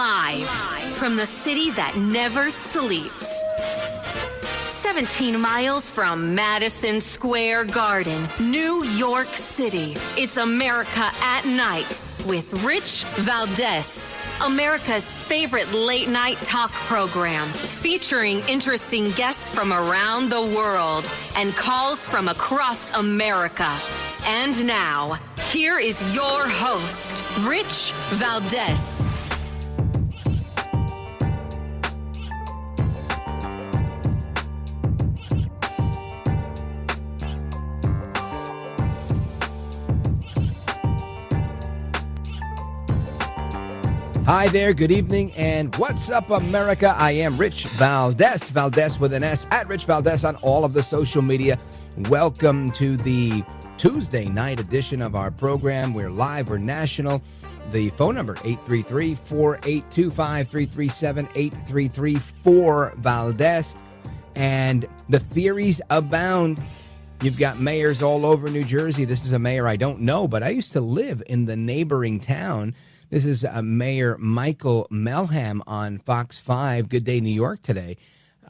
Live from the city that never sleeps. 17 miles from Madison Square Garden, New York City. It's America at Night with Rich Valdez. America's favorite late-night talk program, featuring interesting guests from around the world and calls from across America. And now, here is your host, Rich Valdez. Hi there, good evening, and what's up, America? I am Rich Valdez, Valdez with an S, at Rich Valdez on all of the social media. Welcome to the Tuesday night edition of our program. We're live, we're national. The phone number, 833-482-5337-833-4-Valdez. And the theories abound. You've got mayors all over New Jersey. This is a mayor I don't know, but I used to live in the neighboring town. This is Mayor Michael Melham on Fox 5, Good Day New York today.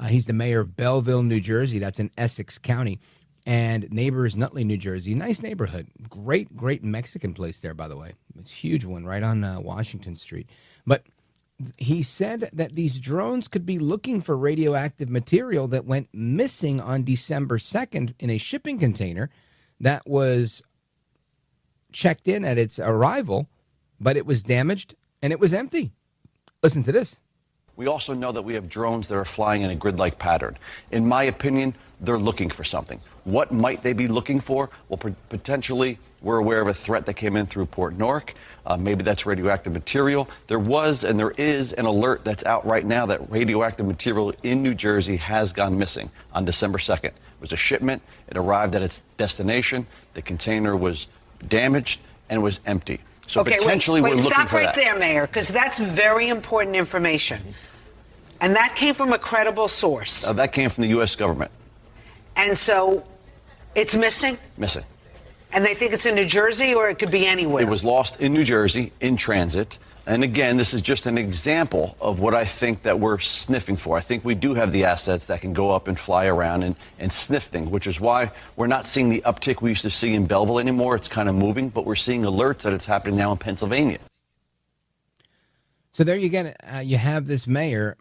He's the mayor of Belleville, New Jersey. That's in Essex County. And neighbor is Nutley, New Jersey. Nice neighborhood. Great Mexican place there, by the way. It's a huge one right on Washington Street. But he said that these drones could be looking for radioactive material that went missing on December 2nd in a shipping container that was checked in at its arrival, but it was damaged and it was empty. Listen to this. We also know that we have drones that are flying in a grid-like pattern. In my opinion, they're looking for something. What might they be looking for? Well, potentially, we're aware of a threat that came in through Port Newark. Maybe that's radioactive material. There was and there is an alert that's out right now that radioactive material in New Jersey has gone missing on December 2nd. It was a shipment. It arrived at its destination. The container was damaged and it was empty. So potentially we're looking for that. Stop right there, Mayor, because that's very important information. And that came from a credible source. That came from the U.S. government. And so it's missing? Missing. And they think it's in New Jersey, or it could be anywhere? It was lost in New Jersey, in transit. And again, this is just an example of what I think that we're sniffing for. I think we do have the assets that can go up and fly around and sniff things, which is why we're not seeing the uptick we used to see in Belleville anymore. It's kind of moving, but we're seeing alerts that it's happening now in Pennsylvania. So there you get it. You have this mayor,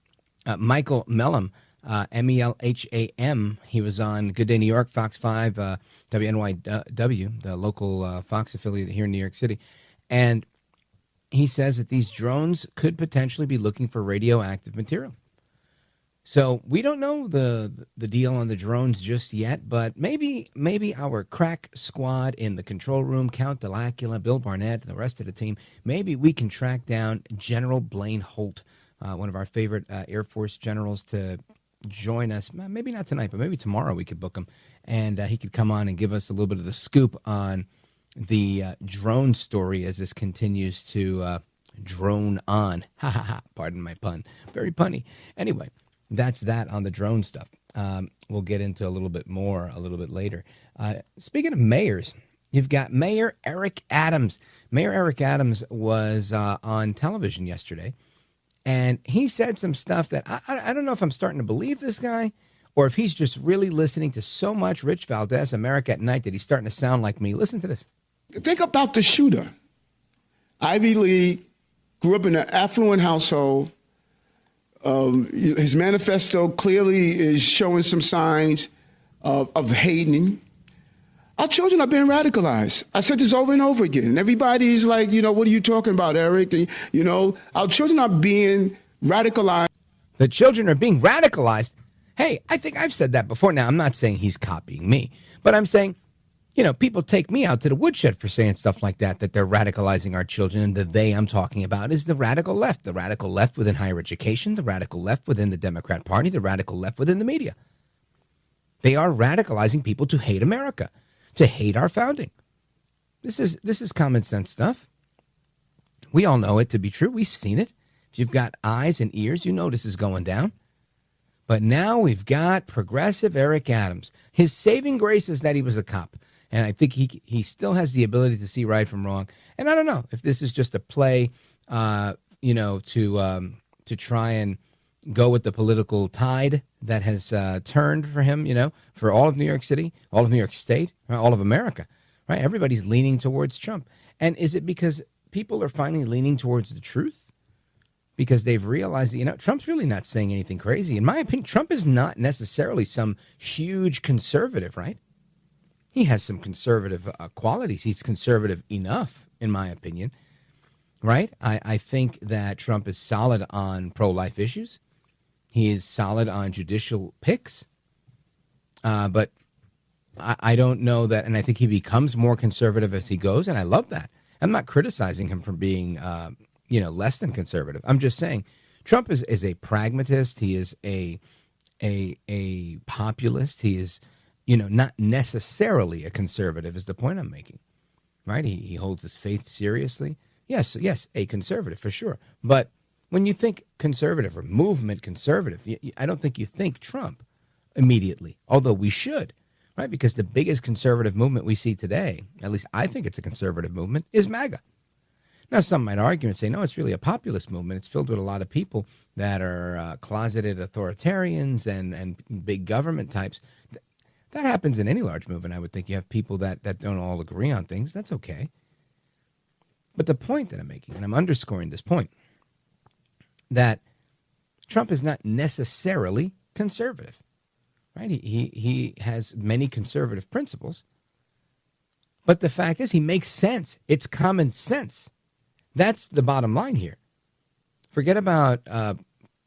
Michael Melham, Melham. He was on Good Day New York, Fox 5, WNYW, the local Fox affiliate here in New York City. And he says that these drones could potentially be looking for radioactive material. So we don't know the deal on the drones just yet, but maybe our crack squad in the control room, Count Delacula, Bill Barnett, and the rest of the team, maybe we can track down General Blaine Holt, one of our favorite Air Force generals, to join us. Maybe not tonight, but maybe tomorrow we could book him, and he could come on and give us a little bit of the scoop on the drone story as this continues to drone on. Ha ha ha, pardon my pun. Very punny. Anyway, that's that on the drone stuff. We'll get into a little bit more a little bit later. Speaking of mayors, you've got Mayor Eric Adams. Mayor Eric Adams was on television yesterday, and he said some stuff that I don't know if I'm starting to believe this guy, or if he's just really listening to so much Rich Valdez, America at Night, that he's starting to sound like me. Listen to this. Think about the shooter. Ivy League, grew up in an affluent household. His manifesto clearly is showing some signs of hating. Our children are being radicalized. I said this over and over again. And everybody's like, what are you talking about, Eric? And, our children are being radicalized. The children are being radicalized. Hey, I think I've said that before. Now, I'm not saying he's copying me, but I'm saying, people take me out to the woodshed for saying stuff like that they're radicalizing our children. And the they I'm talking about is the radical left within higher education, the radical left within the Democrat Party, the radical left within the media. They are radicalizing people to hate America, to hate our founding. This is common sense stuff. We all know it to be true. We've seen it. If you've got eyes and ears, you know this is going down. But now we've got progressive Eric Adams. His saving grace is that he was a cop. And I think he still has the ability to see right from wrong. And I don't know if this is just a play to try and go with the political tide that has turned for him, for all of New York City, all of New York State, all of America, right? Everybody's leaning towards Trump. And is it because people are finally leaning towards the truth? Because they've realized that, Trump's really not saying anything crazy. In my opinion, Trump is not necessarily some huge conservative, right? He has some conservative qualities. He's conservative enough, in my opinion, right? I think that Trump is solid on pro-life issues. He is solid on judicial picks. But I don't know that, and I think he becomes more conservative as he goes, and I love that. I'm not criticizing him for being, less than conservative. I'm just saying Trump is a pragmatist. He is a populist. He is, not necessarily a conservative is the point I'm making, right? He holds his faith seriously. Yes, a conservative for sure. But when you think conservative or movement conservative, I don't think you think Trump immediately, although we should, right? Because the biggest conservative movement we see today, at least I think it's a conservative movement, is MAGA. Now, some might argue and say, no, it's really a populist movement. It's filled with a lot of people that are closeted authoritarians and big government types. That happens in any large movement, I would think. You have people that don't all agree on things. That's okay. But the point that I'm making, and I'm underscoring this point, that Trump is not necessarily conservative, right? He has many conservative principles. But the fact is, he makes sense. It's common sense. That's the bottom line here. Forget about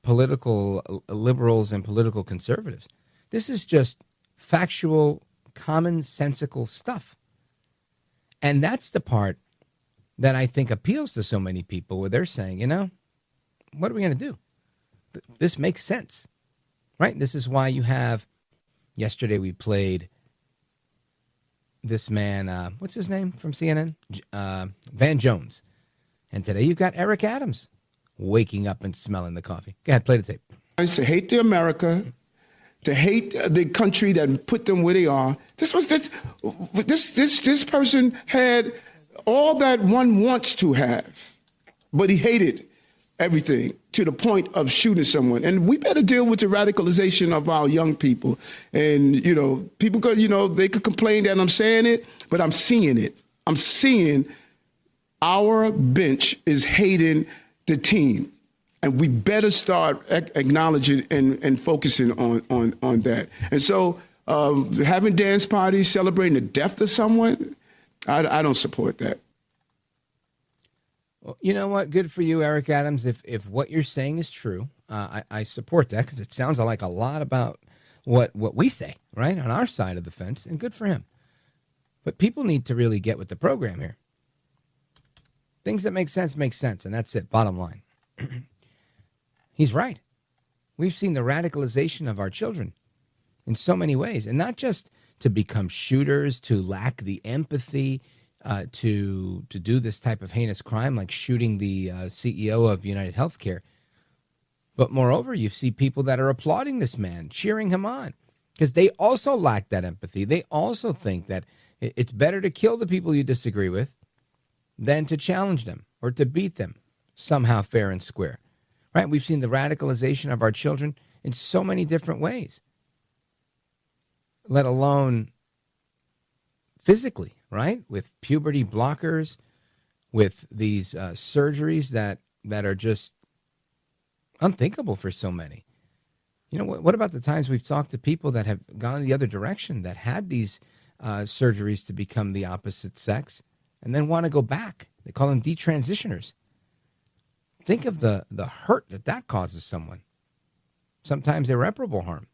political liberals and political conservatives. This is just factual, commonsensical stuff. And that's the part that I think appeals to so many people, where they're saying, what are we going to do? This makes sense, right? This is why you have, yesterday we played this man, what's his name from CNN? Van Jones. And today you've got Eric Adams waking up and smelling the coffee. Go ahead, play the tape. To hate the America, to hate the country that put them where they are. This person had all that one wants to have, but he hated everything to the point of shooting someone. And we better deal with the radicalization of our young people. And, people could, they could complain that I'm saying it, but I'm seeing it. I'm seeing our bench is hating the team. And we better start acknowledging and focusing on that. And so having dance parties, celebrating the death of someone, I don't support that. Well, you know what? Good for you, Eric Adams. If what you're saying is true, I support that, because it sounds like a lot about what we say, right, on our side of the fence, and good for him. But people need to really get with the program here. Things that make sense, and that's it, bottom line. He's right. We've seen the radicalization of our children in so many ways, and not just to become shooters, to lack the empathy, to do this type of heinous crime like shooting the CEO of United Healthcare. But moreover, you see people that are applauding this man, cheering him on, because they also lack that empathy. They also think that it's better to kill the people you disagree with than to challenge them or to beat them somehow fair and square. Right? We've seen the radicalization of our children in so many different ways, let alone physically, right? With puberty blockers, with these surgeries that are just unthinkable for so many. What about the times we've talked to people that have gone the other direction, that had these surgeries to become the opposite sex and then want to go back? They call them detransitioners. Think of the hurt that causes someone. Sometimes irreparable harm.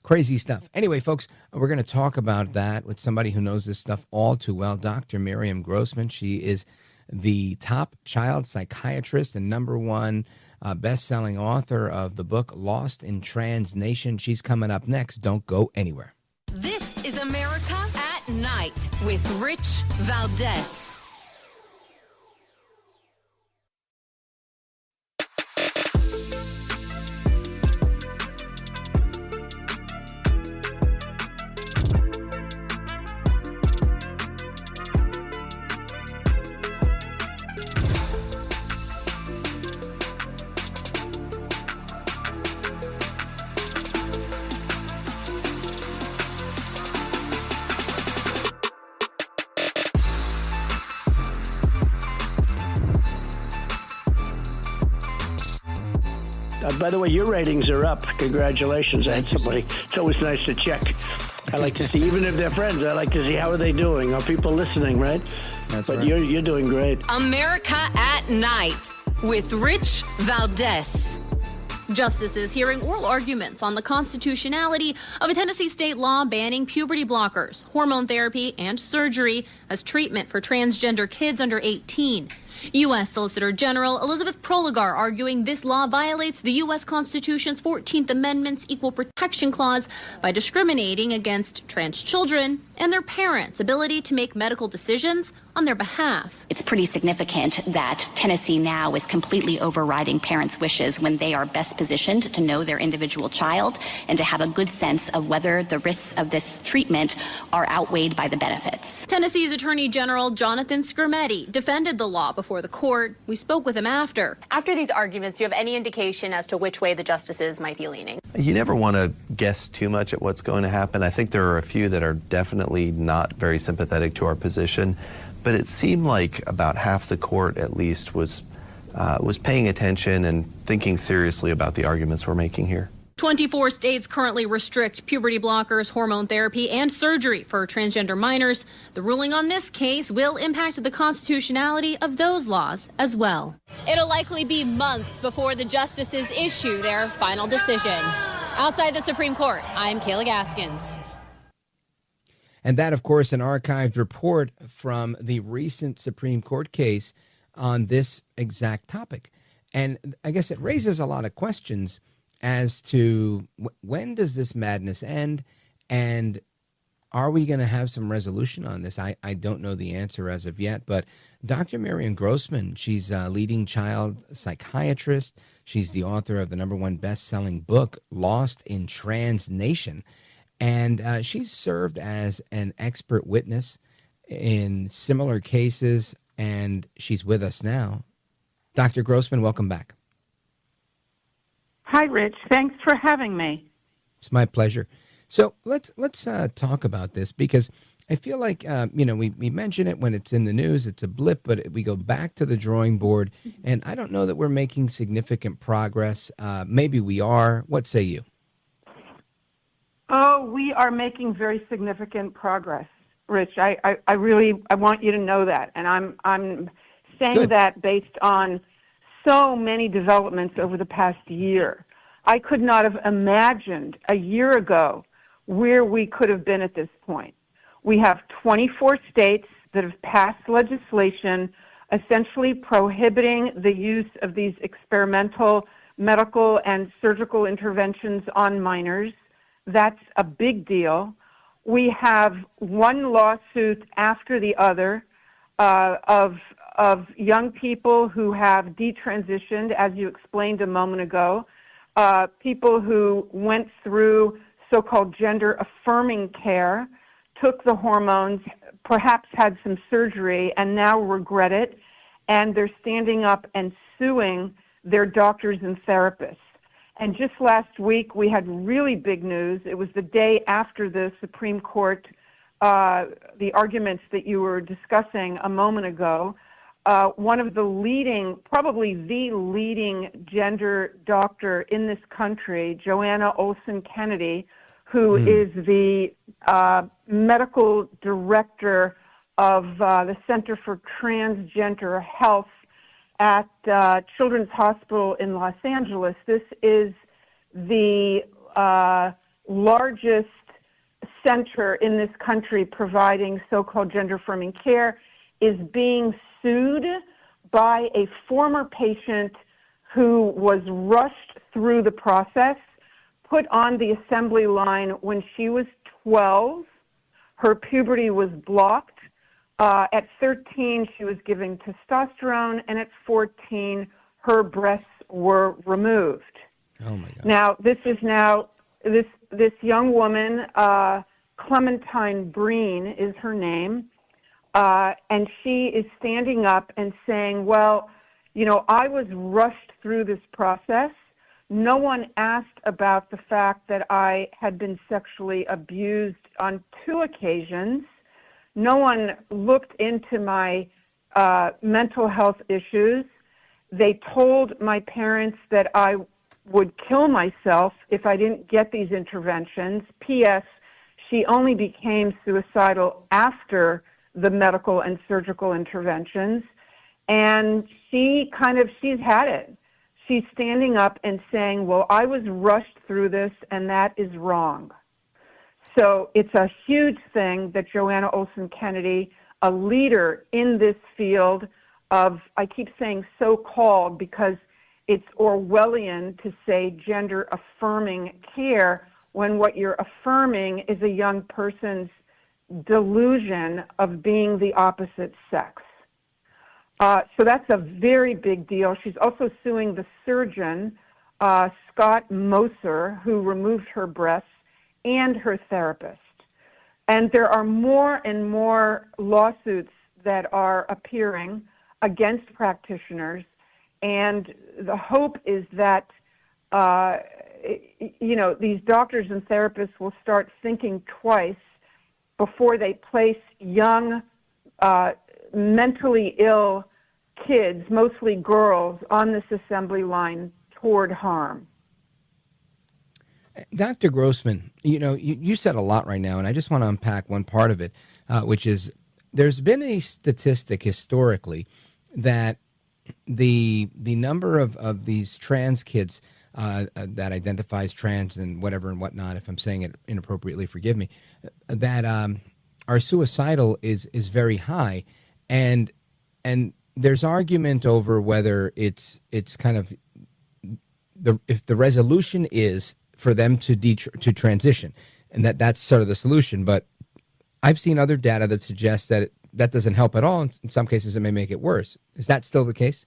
Crazy stuff. Anyway, folks, we're going to talk about that with somebody who knows this stuff all too well, Dr. Miriam Grossman. She is the top child psychiatrist and #1 best-selling author of the book Lost in Trans Nation. She's coming up next. Don't go anywhere. This is America at Night with Rich Valdez. By the way, your ratings are up. Congratulations. I had somebody. It's always nice to check. I like to see, even if they're friends, I like to see how are they doing. Are people listening, right? That's but right. You're doing great. America at Night with Rich Valdez. Justices hearing oral arguments on the constitutionality of a Tennessee state law banning puberty blockers, hormone therapy, and surgery as treatment for transgender kids under 18. U.S. Solicitor General Elizabeth Proligar arguing this law violates the U.S. Constitution's 14th Amendment's Equal Protection Clause by discriminating against trans children and their parents' ability to make medical decisions on their behalf. It's pretty significant that Tennessee now is completely overriding parents' wishes when they are best positioned to know their individual child and to have a good sense of whether the risks of this treatment are outweighed by the benefits. Tennessee's Attorney General Jonathan Skrmetti defended the law before the court. We spoke with him after. After these arguments, do you have any indication as to which way the justices might be leaning? You never want to guess too much at what's going to happen. I think there are a few that are definitely not very sympathetic to our position, but it seemed like about half the court at least was paying attention and thinking seriously about the arguments we're making here. 24 states currently restrict puberty blockers, hormone therapy, and surgery for transgender minors. The ruling on this case will impact the constitutionality of those laws as well. It'll likely be months before the justices issue their final decision. Outside the Supreme Court, I'm Kayla Gaskins. And that, of course, an archived report from the recent Supreme Court case on this exact topic. And I guess it raises a lot of questions as to when does this madness end, and are we going to have some resolution on this? I don't know the answer as of yet, but Dr. Miriam Grossman, she's a leading child psychiatrist. She's the author of the #1 best-selling book, Lost in Trans Nation, and she's served as an expert witness in similar cases, and she's with us now. Dr. Grossman, welcome back. Hi, Rich. Thanks for having me. It's my pleasure. So let's talk about this, because I feel like, we mention it when it's in the news, it's a blip, but we go back to the drawing board, and I don't know that we're making significant progress. Maybe we are. What say you? Oh, we are making very significant progress, Rich. I want you to know that, and I'm saying Good. that based on so many developments over the past year. I could not have imagined a year ago where we could have been at this point. We have 24 states that have passed legislation essentially prohibiting the use of these experimental medical and surgical interventions on minors. That's a big deal. We have one lawsuit after the other of young people who have detransitioned, as you explained a moment ago, people who went through so-called gender-affirming care, took the hormones, perhaps had some surgery, and now regret it, and they're standing up and suing their doctors and therapists. And just last week, we had really big news. It was the day after the Supreme Court, the arguments that you were discussing a moment ago. One of the leading, probably the leading gender doctor in this country, Joanna Olson Kennedy, who is the medical director of the Center for Transgender Health at Children's Hospital in Los Angeles. This is the largest center in this country providing so-called gender-affirming care, is being sued by a former patient who was rushed through the process, put on the assembly line when she was 12. Her puberty was blocked. At 13, she was given testosterone, and at 14, her breasts were removed. Oh my God! Now, this young woman, Clementine Breen is her name, and she is standing up and saying, well, I was rushed through this process. No one asked about the fact that I had been sexually abused on 2 occasions. No one looked into my mental health issues. They told my parents that I would kill myself if I didn't get these interventions. P.S. She only became suicidal after the medical and surgical interventions. And she's had it. She's standing up and saying, well, I was rushed through this and that is wrong. So it's a huge thing that Joanna Olson Kennedy, a leader in this field of, I keep saying so-called because it's Orwellian to say gender-affirming care when what you're affirming is a young person's delusion of being the opposite sex. So that's a very big deal. She's also suing the surgeon, Scott Moser, who removed her breasts, and her therapist. And there are more and more lawsuits that are appearing against practitioners. And the hope is that, these doctors and therapists will start thinking twice before they place young, mentally ill kids, mostly girls, on this assembly line toward harm. Dr. Grossman, you said a lot right now, and I just want to unpack one part of it, which is there's been a statistic historically that the number of these trans kids that identifies trans and whatever and whatnot, if I'm saying it inappropriately, forgive me, that are suicidal is very high, and there's argument over whether it's kind of if the resolution is for them to transition, and that's sort of the solution. But I've seen other data that suggests that that doesn't help at all. In some cases, it may make it worse. Is that still the case?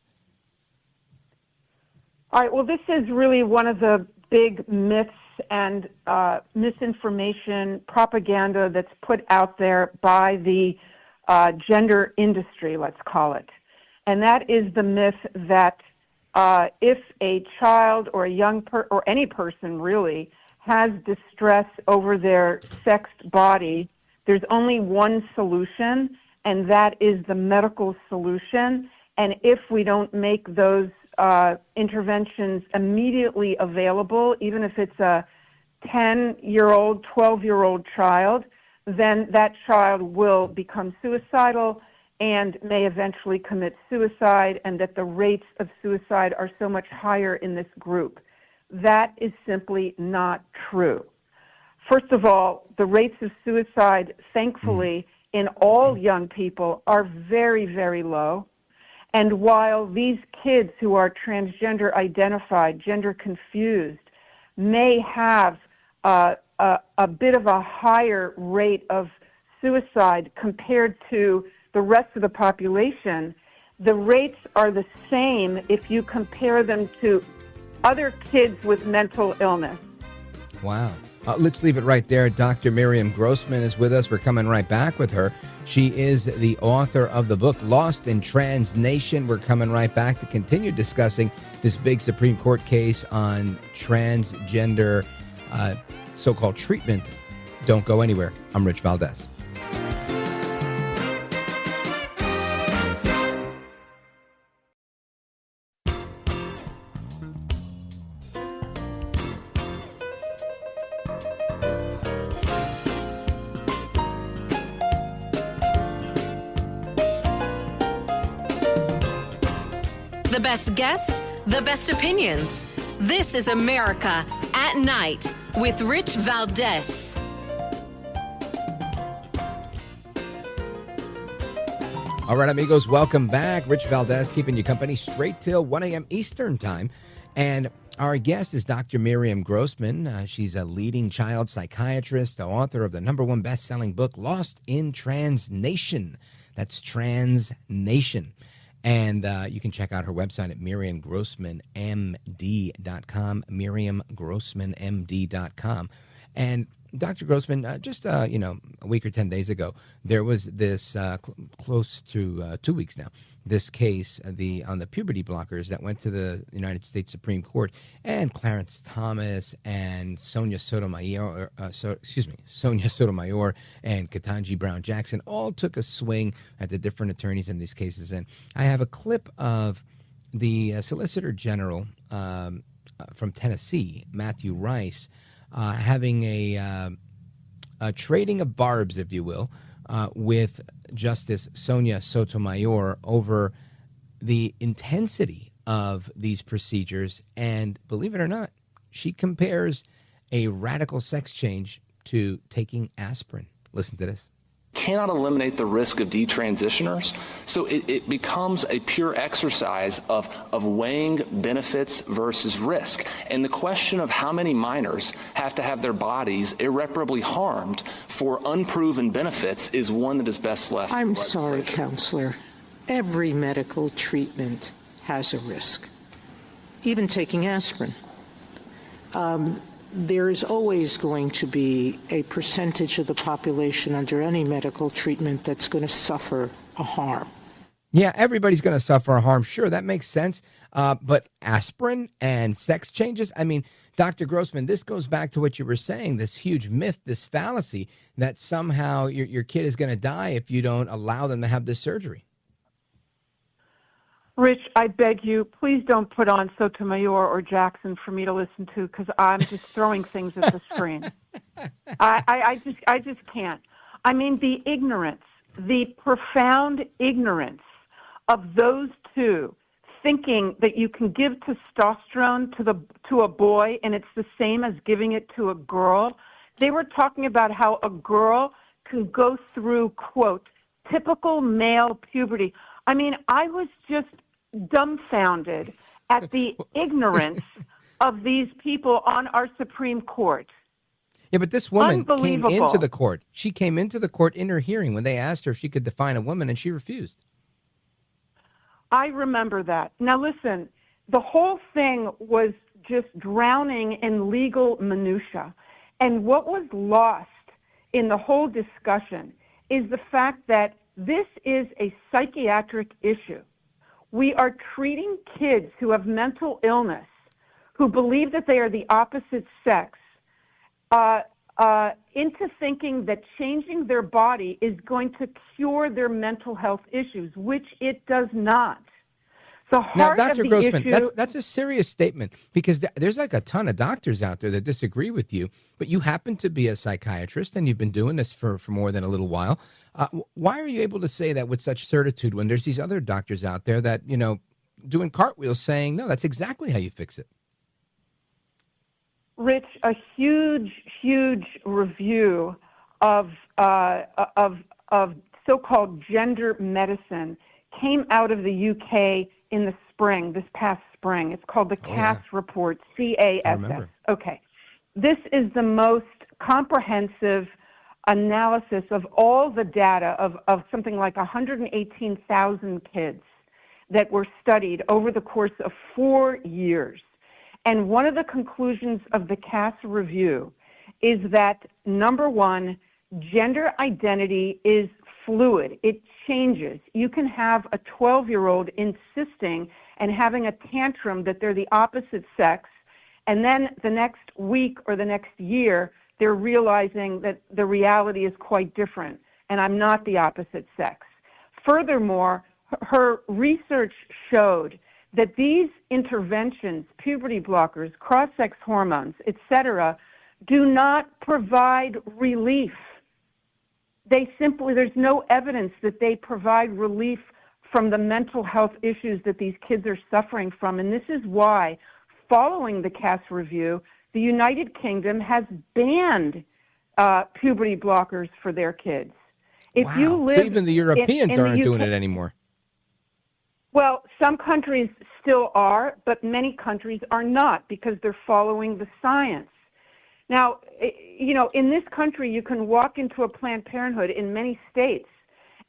All right. Well, this is really one of the big myths and misinformation propaganda that's put out there by the gender industry, let's call it. And that is the myth that if a child or a young or any person really has distress over their sexed body, there's only one solution, and that is the medical solution. And if we don't make those interventions immediately available, even if it's a 10-year-old, 12-year-old child, then that child will become suicidal and may eventually commit suicide, and that the rates of suicide are so much higher in this group. That is simply not true. First of all, the rates of suicide, thankfully, in all young people are very, very low. And while these kids who are transgender identified, gender confused, may have a bit of a higher rate of suicide compared to the rest of the population, the rates are the same if you compare them to other kids with mental illness. Wow. Let's leave it right there. Dr. Miriam Grossman is with us. We're coming right back with her. She is the author of the book, Lost in Trans Nation. We're coming right back to continue discussing this big Supreme Court case on transgender so-called treatment. Don't go anywhere. I'm Rich Valdez. The best guests, the best opinions. This is America at Night with Rich Valdez. All right, amigos, welcome back. Rich Valdez keeping you company straight till 1 a.m. Eastern time. And our guest is Dr. Miriam Grossman. She's a leading child psychiatrist, the author of the #1 best-selling book, Lost in Trans Nation. That's Trans Nation. And you can check out her website at MiriamGrossmanMD.com, MiriamGrossmanMD.com. And Dr. Grossman, just a week or 10 days ago, there was this close to 2 weeks now, this case on the puberty blockers that went to the United States Supreme Court, and Clarence Thomas and Sonia Sotomayor and Ketanji Brown Jackson all took a swing at the different attorneys in these cases. And I have a clip of the Solicitor General from Tennessee, Matthew Rice, having a trading of barbs, if you will, with Justice Sonia Sotomayor over the intensity of these procedures. And believe it or not, she compares a radical sex change to taking aspirin. Listen to this. Cannot eliminate the risk of detransitioners. So it becomes a pure exercise of weighing benefits versus risk. And the question of how many minors have to have their bodies irreparably harmed for unproven benefits is one that is best left. I'm sorry, Counselor. Every medical treatment has a risk, even taking aspirin. There is always going to be a percentage of the population under any medical treatment that's going to suffer a harm. Yeah, everybody's going to suffer a harm. Sure, that makes sense. But aspirin and sex changes, I mean, Dr. Grossman, this goes back to what you were saying, this huge myth, this fallacy that somehow your kid is going to die if you don't allow them to have this surgery. Rich, I beg you, please don't put on Sotomayor or Jackson for me to listen to, because I'm just throwing things at the screen. I just can't. I mean, the ignorance, the profound ignorance of those two thinking that you can give testosterone to a boy and it's the same as giving it to a girl. They were talking about how a girl can go through, quote, typical male puberty. I mean, I was just dumbfounded at the ignorance of these people on our Supreme Court. Yeah, but this woman came into the court. She came into the court in her hearing when they asked her if she could define a woman, and she refused. I remember that. Now, listen, the whole thing was just drowning in legal minutia. And what was lost in the whole discussion is the fact that this is a psychiatric issue. We are treating kids who have mental illness, who believe that they are the opposite sex, into thinking that changing their body is going to cure their mental health issues, which it does not. Now, Dr. Grossman, that's a serious statement, because there's like a ton of doctors out there that disagree with you, but you happen to be a psychiatrist and you've been doing this for more than a little while. Why are you able to say that with such certitude when there's these other doctors out there that, you know, doing cartwheels saying, no, that's exactly how you fix it? Rich, a huge review of so-called gender medicine came out of the UK in the spring, this past spring. It's called the CASS report, CASS. Okay. This is the most comprehensive analysis of all the data of something like 118,000 kids that were studied over the course of 4 years. And one of the conclusions of the CASS review is that, number one, gender identity is fluid. It changes. You can have a 12-year-old insisting and having a tantrum that they're the opposite sex, and then the next week or the next year, they're realizing that the reality is quite different, and I'm not the opposite sex. Furthermore, her research showed that these interventions, puberty blockers, cross-sex hormones, etc., do not provide relief. There's no evidence that they provide relief from the mental health issues that these kids are suffering from. And this is why, following the CASS review, the United Kingdom has banned puberty blockers for their kids. If you live so even the Europeans aren't doing it anymore. Well, some countries still are, but many countries are not because they're following the science. Now, you know, in this country, you can walk into a Planned Parenthood in many states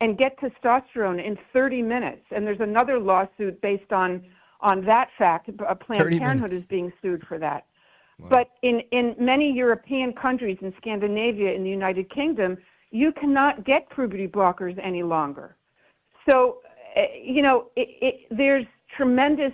and get testosterone in 30 minutes. And there's another lawsuit based on that fact. Planned Parenthood is being sued for that. Wow. But in many European countries, in Scandinavia, in the United Kingdom, you cannot get puberty blockers any longer. So, you know, there's tremendous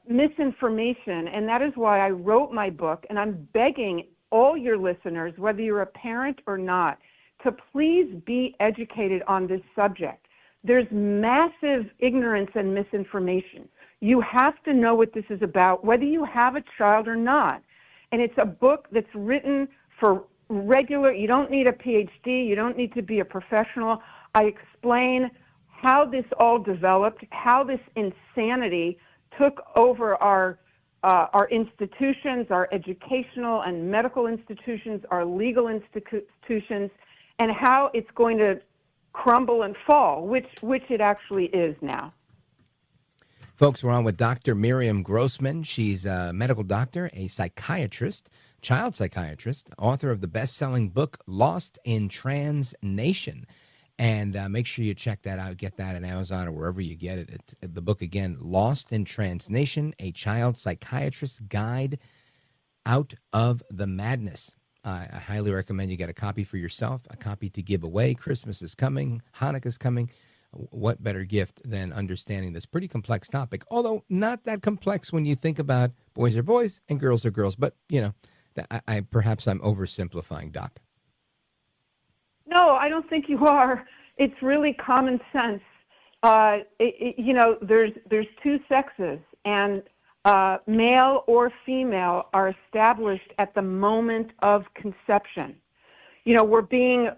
misinformation, and that is why I wrote my book, and I'm begging all your listeners, whether you're a parent or not, to please be educated on this subject. There's massive ignorance and misinformation. You have to know what this is about, whether you have a child or not. And it's a book that's written for regular, you don't need a PhD, you don't need to be a professional. I explain how this all developed, how this insanity took over our institutions, our educational and medical institutions, our legal institutions, and how it's going to crumble and fall, which it actually is now. Folks, we're on with Dr. Miriam Grossman. She's a medical doctor, a psychiatrist, child psychiatrist, author of the best-selling book, Lost in Trans Nation. And make sure you check that out, get that on Amazon or wherever you get it. It's the book, again, Lost in Trans Nation, a child psychiatrist's guide out of the madness. I highly recommend you get a copy for yourself, a copy to give away. Christmas is coming, Hanukkah's coming. What better gift than understanding this pretty complex topic, although not that complex when you think about boys are boys and girls are girls. But, you know, perhaps I'm oversimplifying, Doc. No, I don't think you are. It's really common sense. You know, there's two sexes, and male or female are established at the moment of conception. You know, we're being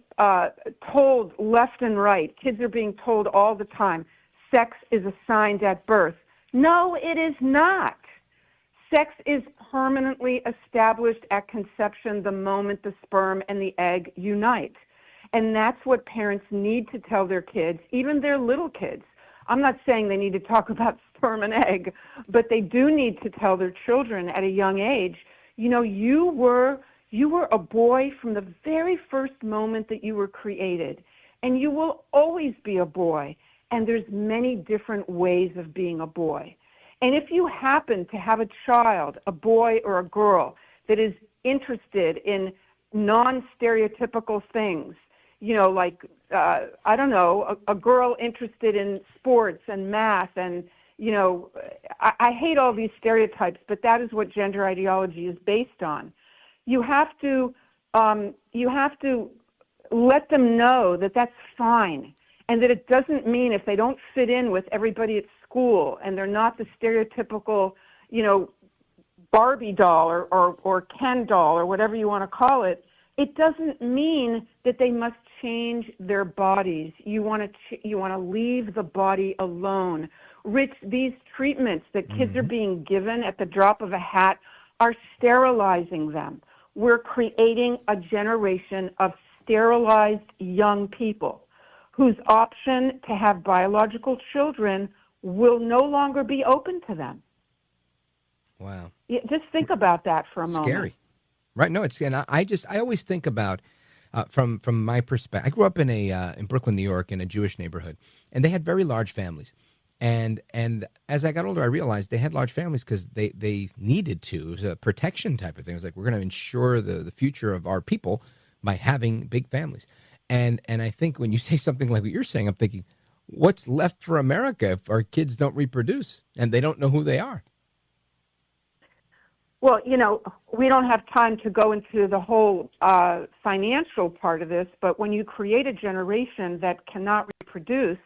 told left and right. Kids are being told all the time, sex is assigned at birth. No, it is not. Sex is permanently established at conception the moment the sperm and the egg unite. And that's what parents need to tell their kids, even their little kids. I'm not saying they need to talk about sperm and egg, but they do need to tell their children at a young age, you know, you were a boy from the very first moment that you were created, and you will always be a boy. And there's many different ways of being a boy. And if you happen to have a child, a boy or a girl, that is interested in non-stereotypical things, you know, like, I don't know, a girl interested in sports and math and, you know, I hate all these stereotypes, but that is what gender ideology is based on. You have to let them know that that's fine, and that it doesn't mean if they don't fit in with everybody at school and they're not the stereotypical, you know, Barbie doll or Ken doll or whatever you want to call it, it doesn't mean that they must change their bodies. You want to leave the body alone. Rich, these treatments that kids are being given at the drop of a hat are sterilizing them. We're creating a generation of sterilized young people whose option to have biological children will no longer be open to them. Wow. Yeah, just think about that for a moment. Scary. Right. No, it's, and I always think about, from my perspective, I grew up in Brooklyn, New York, in a Jewish neighborhood, and they had very large families. And as I got older, I realized they had large families because they needed to. It was a protection type of thing. It was like, we're going to ensure the future of our people by having big families. And I think when you say something like what you're saying, I'm thinking, what's left for America if our kids don't reproduce and they don't know who they are? Well, you know, we don't have time to go into the whole financial part of this, but when you create a generation that cannot reproduce,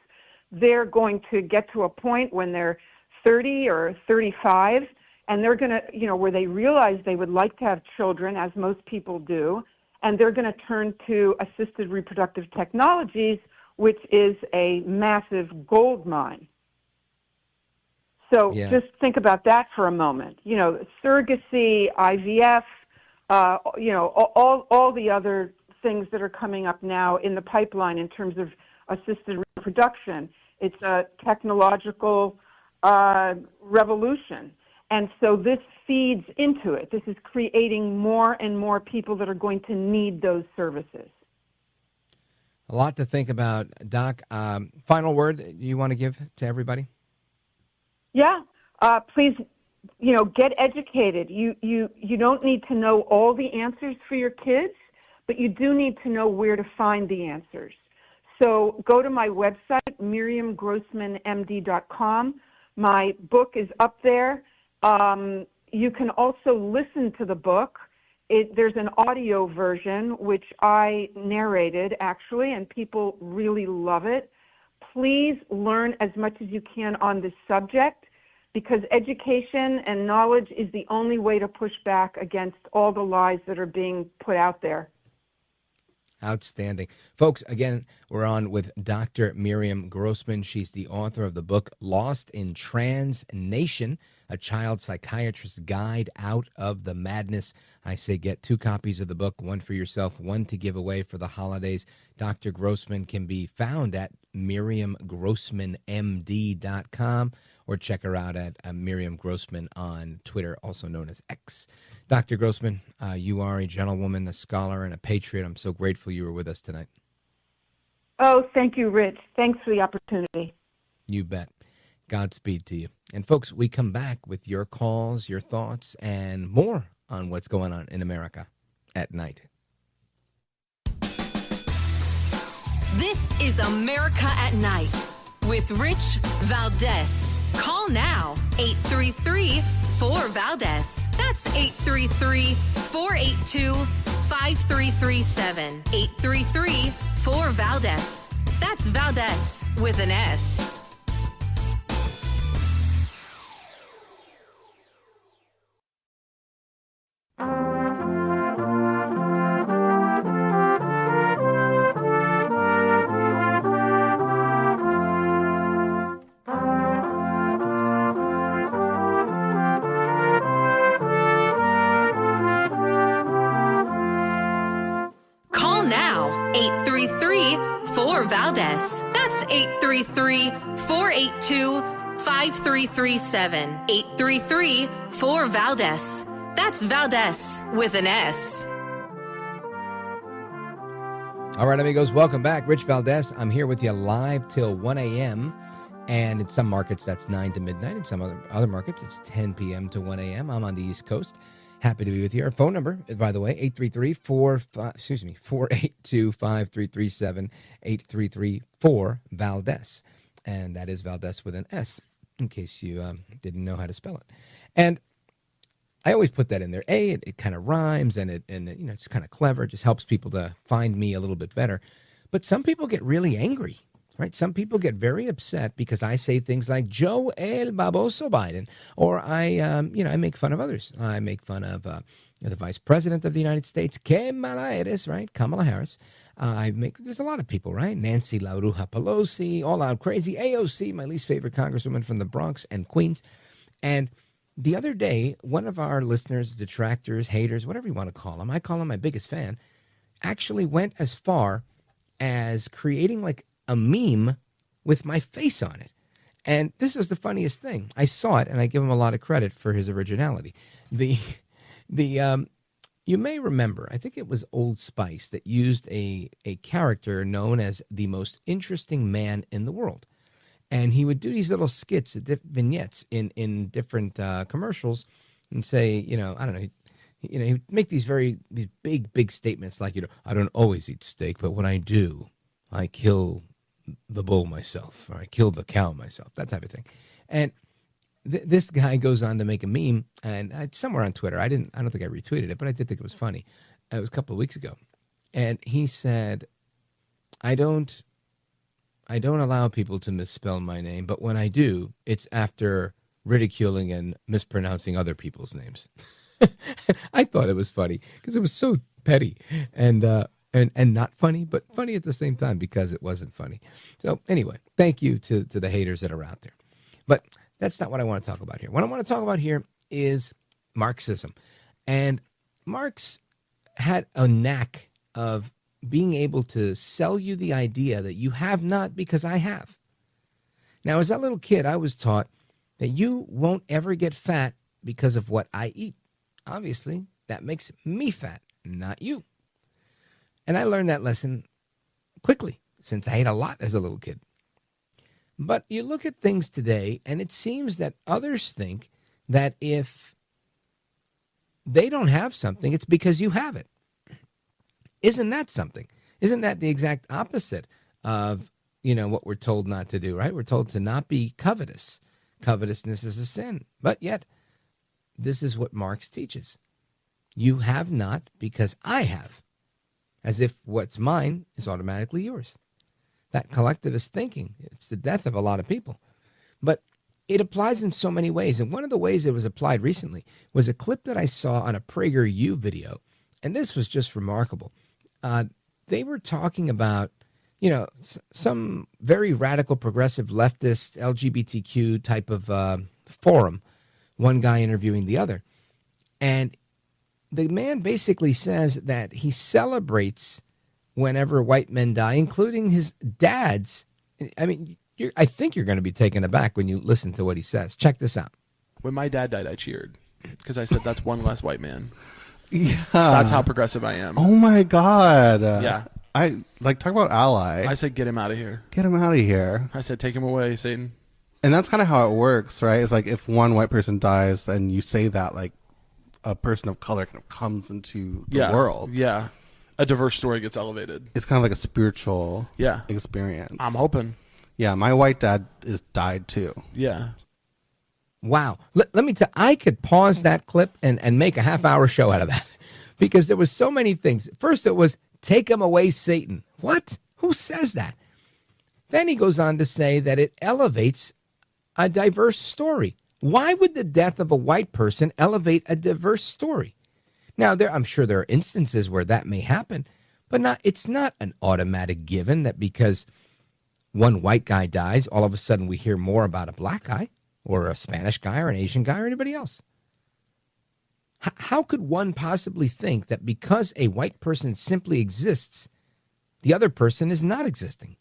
they're going to get to a point when they're 30 or 35, and they're going to, you know, where they realize they would like to have children, as most people do, and they're going to turn to assisted reproductive technologies, which is a massive gold mine. So just think about that for a moment. You know, surrogacy, IVF, you know, all the other things that are coming up now in the pipeline in terms of assisted reproduction. It's a technological revolution. And so this feeds into it. This is creating more and more people that are going to need those services. A lot to think about, Doc. Final word you want to give to everybody? Yeah, please, you know, get educated. You don't need to know all the answers for your kids, but you do need to know where to find the answers. So go to my website, miriamgrossmanmd.com. My book is up there. You can also listen to the book. There's an audio version, which I narrated, actually, and people really love it. Please learn as much as you can on this subject. because education and knowledge is the only way to push back against all the lies that are being put out there. Outstanding. Folks, again, we're on with Dr. Miriam Grossman. She's the author of the book Lost in Trans Nation, a child psychiatrist's guide out of the madness. I say get 2 copies of the book, one for yourself, one to give away for the holidays. Dr. Grossman can be found at miriamgrossmanmd.com or check her out at Miriam Grossman on Twitter, also known as X. Dr. Grossman, you are a gentlewoman, a scholar, and a patriot. I'm so grateful you were with us tonight. Oh, thank you, Rich. Thanks for the opportunity. You bet. Godspeed to you. And folks, we come back with your calls, your thoughts, and more on what's going on in America at night. This is America at Night with Rich Valdez. Call now, 833-4-VALDEZ. That's 833-482-5337. 833-4-VALDEZ. That's Valdez with an S. Call now, 833-4-VALDEZ. That's 833-482-5337. 833-4-VALDEZ. That's Valdez with an S. All right, amigos, welcome back. Rich Valdez. I'm here with you live till 1 a.m. And in some markets, that's 9 to midnight. In some other markets, it's 10 p.m. to 1 a.m. I'm on the East Coast. Happy to be with you. Our phone number, by the way, 482-5337, 833-4-VALDEZ. And that is Valdez with an S, in case you didn't know how to spell it. And I always put that in there. It kind of rhymes, and it's kind of clever. It just helps people to find me a little bit better. But some people get really angry, right? Some people get very upset because I say things like Joe El Baboso Biden, or I make fun of others. I make fun of the Vice President of the United States, que mala eres, right? Kamala Harris. There's a lot of people, right? Nancy La Bruja Pelosi, all out crazy. AOC, my least favorite congresswoman from the Bronx and Queens. And the other day, one of our listeners, detractors, haters, whatever you want to call them, I call him my biggest fan, actually went as far as creating like a meme with my face on it. And this is the funniest thing. I saw it, and I give him a lot of credit for his originality. You may remember, I think it was Old Spice that used a character known as the most interesting man in the world. And he would do these little skits, vignettes in different commercials, and say, I don't know, he would make these big statements like, I don't always eat steak, but when I do, I kill the bull myself, or I kill the cow myself, that type of thing. And this guy goes on to make a meme, and somewhere on Twitter, I don't think I retweeted it, but I did think it was funny. It was a couple of weeks ago, and he said, I don't allow people to misspell my name, but when I do, it's after ridiculing and mispronouncing other people's names. I thought it was funny because it was so petty and not funny, but funny at the same time because it wasn't funny. So anyway, thank you to the haters that are out there. But that's not what I want to talk about here. What I want to talk about here is Marxism. And Marx had a knack of being able to sell you the idea that you have not because I have. Now, as a little kid, I was taught that you won't ever get fat because of what I eat. Obviously, that makes me fat, not you. And I learned that lesson quickly since I ate a lot as a little kid. But you look at things today, and it seems that others think that if they don't have something, it's because you have it. Isn't that something? Isn't that the exact opposite of, what we're told not to do, right? We're told to not be covetous. Covetousness is a sin. But yet, this is what Marx teaches. You have not because I have. As if what's mine is automatically yours. That collectivist thinking, it's the death of a lot of people. But it applies in so many ways. And one of the ways it was applied recently was a clip that I saw on a PragerU video. And this was just remarkable. They were talking about, some very radical, progressive, leftist, LGBTQ type of forum, one guy interviewing the other. And the man basically says that he celebrates whenever white men die, including his dad's. I mean, I think you're going to be taken aback when you listen to what he says. Check this out. When my dad died, I cheered because I said that's one less white man. Yeah. That's how progressive I am. Oh my God. Yeah. I talk about ally. I said, get him out of here. Get him out of here. I said, take him away, Satan. And that's kind of how it works, right? It's like if one white person dies and you say that, like a person of color kind of comes into the world. Yeah. A diverse story gets elevated. It's kind of like a spiritual experience. I'm hoping. Yeah, my white dad died too. Yeah. Wow. Let me tell you, I could pause that clip and make a half-hour show out of that because there was so many things. First, it was, take him away, Satan. What? Who says that? Then he goes on to say that it elevates a diverse story. Why would the death of a white person elevate a diverse story? Now, I'm sure there are instances where that may happen, but it's not an automatic given that because one white guy dies, all of a sudden we hear more about a black guy or a Spanish guy or an Asian guy or anybody else. How could one possibly think that because a white person simply exists, the other person is not existing?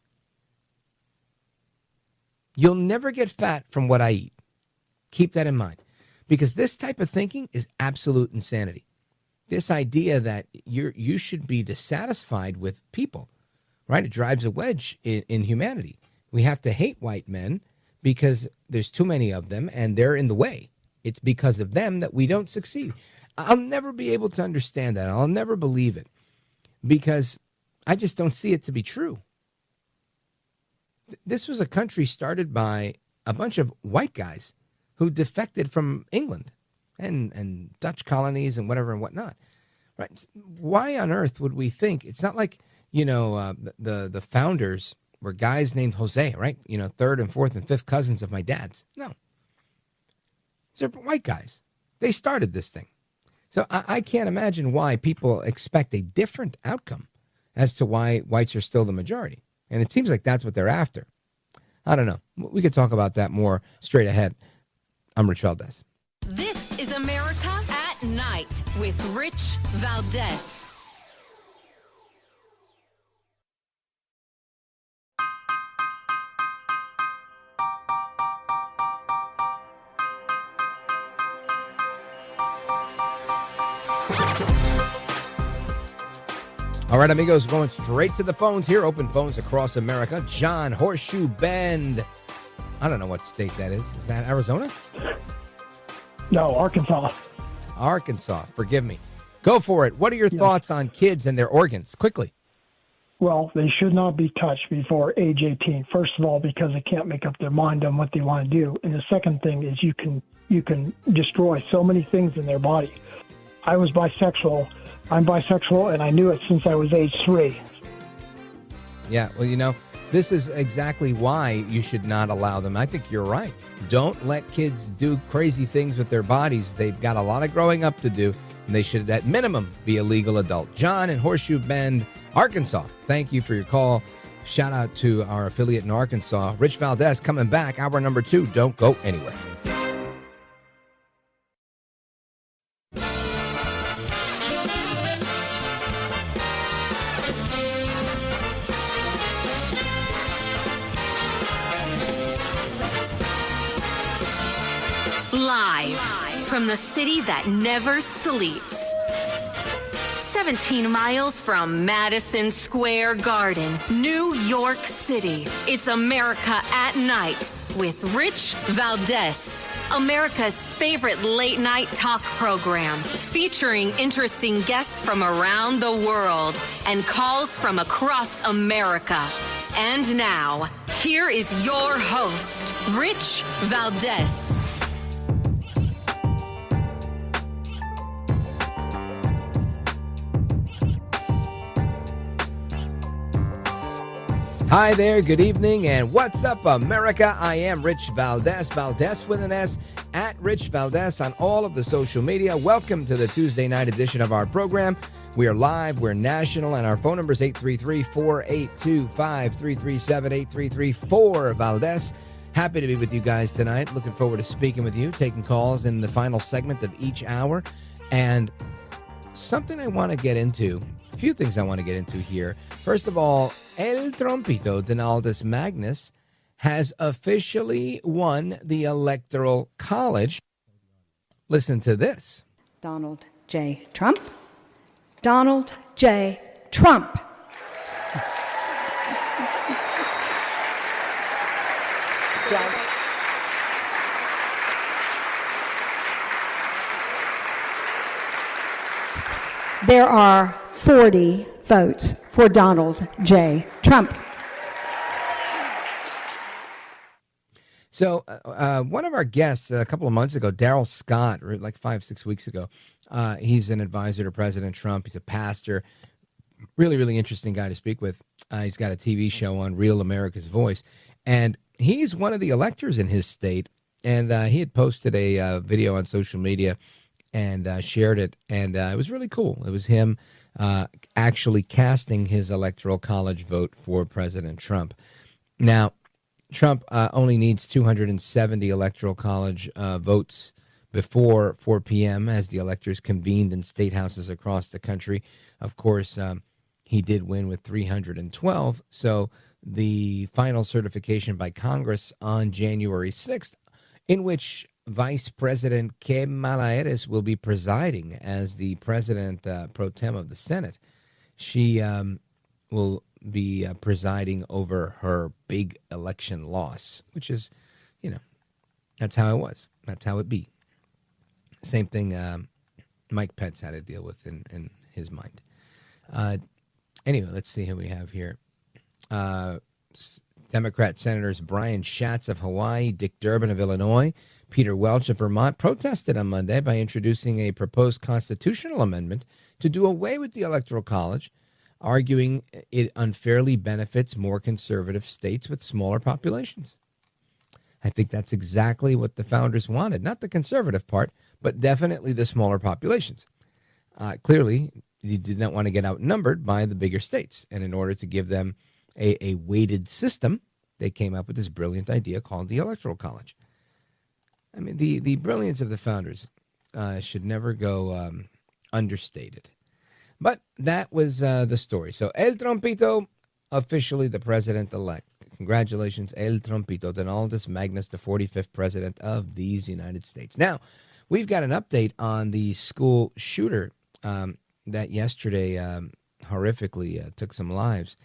You'll never get fat from what I eat. Keep that in mind, because this type of thinking is absolute insanity. This idea that you should be dissatisfied with people, right? It drives a wedge in humanity. We have to hate white men because there's too many of them and they're in the way. It's because of them that we don't succeed. I'll never be able to understand that. I'll never believe it because I just don't see it to be true. This was a country started by a bunch of white guys who defected from England and Dutch colonies and whatever and whatnot. Right? Why on earth would we think? It's not like, the founders were guys named Jose, right? Third and fourth and fifth cousins of my dad's. No. These are white guys. They started this thing. So I can't imagine why people expect a different outcome as to why whites are still the majority. And it seems like that's what they're after. I don't know. We could talk about that more straight ahead. I'm Rich Valdez. This is America at Night with Rich Valdez. All right, amigos, going straight to the phones here. Open phones across America. John, Horseshoe Bend. I don't know what state that is. Is that Arizona? No, Arkansas. Arkansas. Forgive me. Go for it. What are your thoughts on kids and their organs? Quickly. Well, they should not be touched before age 18. First of all, because they can't make up their mind on what they want to do. And the second thing is you can destroy so many things in their body. I was bisexual. I'm bisexual, and I knew it since I was age 3. Yeah, well, this is exactly why you should not allow them. I think you're right. Don't let kids do crazy things with their bodies. They've got a lot of growing up to do, and they should, at minimum, be a legal adult. John in Horseshoe Bend, Arkansas, thank you for your call. Shout out to our affiliate in Arkansas. Rich Valdez coming back, hour number 2. Don't go anywhere. Live from the city that never sleeps. 17 miles from Madison Square Garden, New York City. It's America at Night with Rich Valdez. America's favorite late-night talk program featuring interesting guests from around the world and calls from across America. And now, here is your host, Rich Valdez. Hi there, good evening, and what's up, America? I am Rich Valdez, Valdez with an S, at Rich Valdez on all of the social media. Welcome to the Tuesday night edition of our program. We are live, we're national, and our phone number is 833-482-5337, 833-4-Valdez. Happy to be with you guys tonight. Looking forward to speaking with you, taking calls in the final segment of each hour. And something I want to get into, a few things I want to get into here. First of all, El Trompito, Donaldus Magnus, has officially won the Electoral College. Listen to this. Donald J. Trump. Donald J. Trump. There are 40 votes for Donald J. Trump. So one of our guests a couple of months ago, Daryl Scott, like 5-6 weeks ago, he's an advisor to President Trump. He's a pastor. Really, really interesting guy to speak with. He's got a TV show on Real America's Voice. And he's one of the electors in his state. And he had posted a video on social media and shared it. And it was really cool. It was him actually casting his Electoral College vote for President Trump. Now, Trump only needs 270 Electoral College votes before 4 p.m. as the electors convened in state houses across the country. Of course, he did win with 312. So the final certification by Congress on January 6th, in which Vice President Kamala Harris will be presiding as the president pro tem of the Senate. She will be presiding over her big election loss, which is, that's how it was. That's how it be. Same thing Mike Pence had to deal with in his mind. Anyway, let's see who we have here. Democrat Senators Brian Schatz of Hawaii, Dick Durbin of Illinois, Peter Welch of Vermont protested on Monday by introducing a proposed constitutional amendment to do away with the Electoral College, arguing it unfairly benefits more conservative states with smaller populations. I think that's exactly what the founders wanted. Not the conservative part, but definitely the smaller populations. Clearly, you did not want to get outnumbered by the bigger states. And in order to give them a weighted system, they came up with this brilliant idea called the Electoral College. I mean, the brilliance of the founders should never go understated. But that was the story. So El Trompito, officially the president-elect. Congratulations, El Trompito, Donaldus Magnus, the 45th president of these United States. Now, we've got an update on the school shooter that yesterday horrifically took some lives.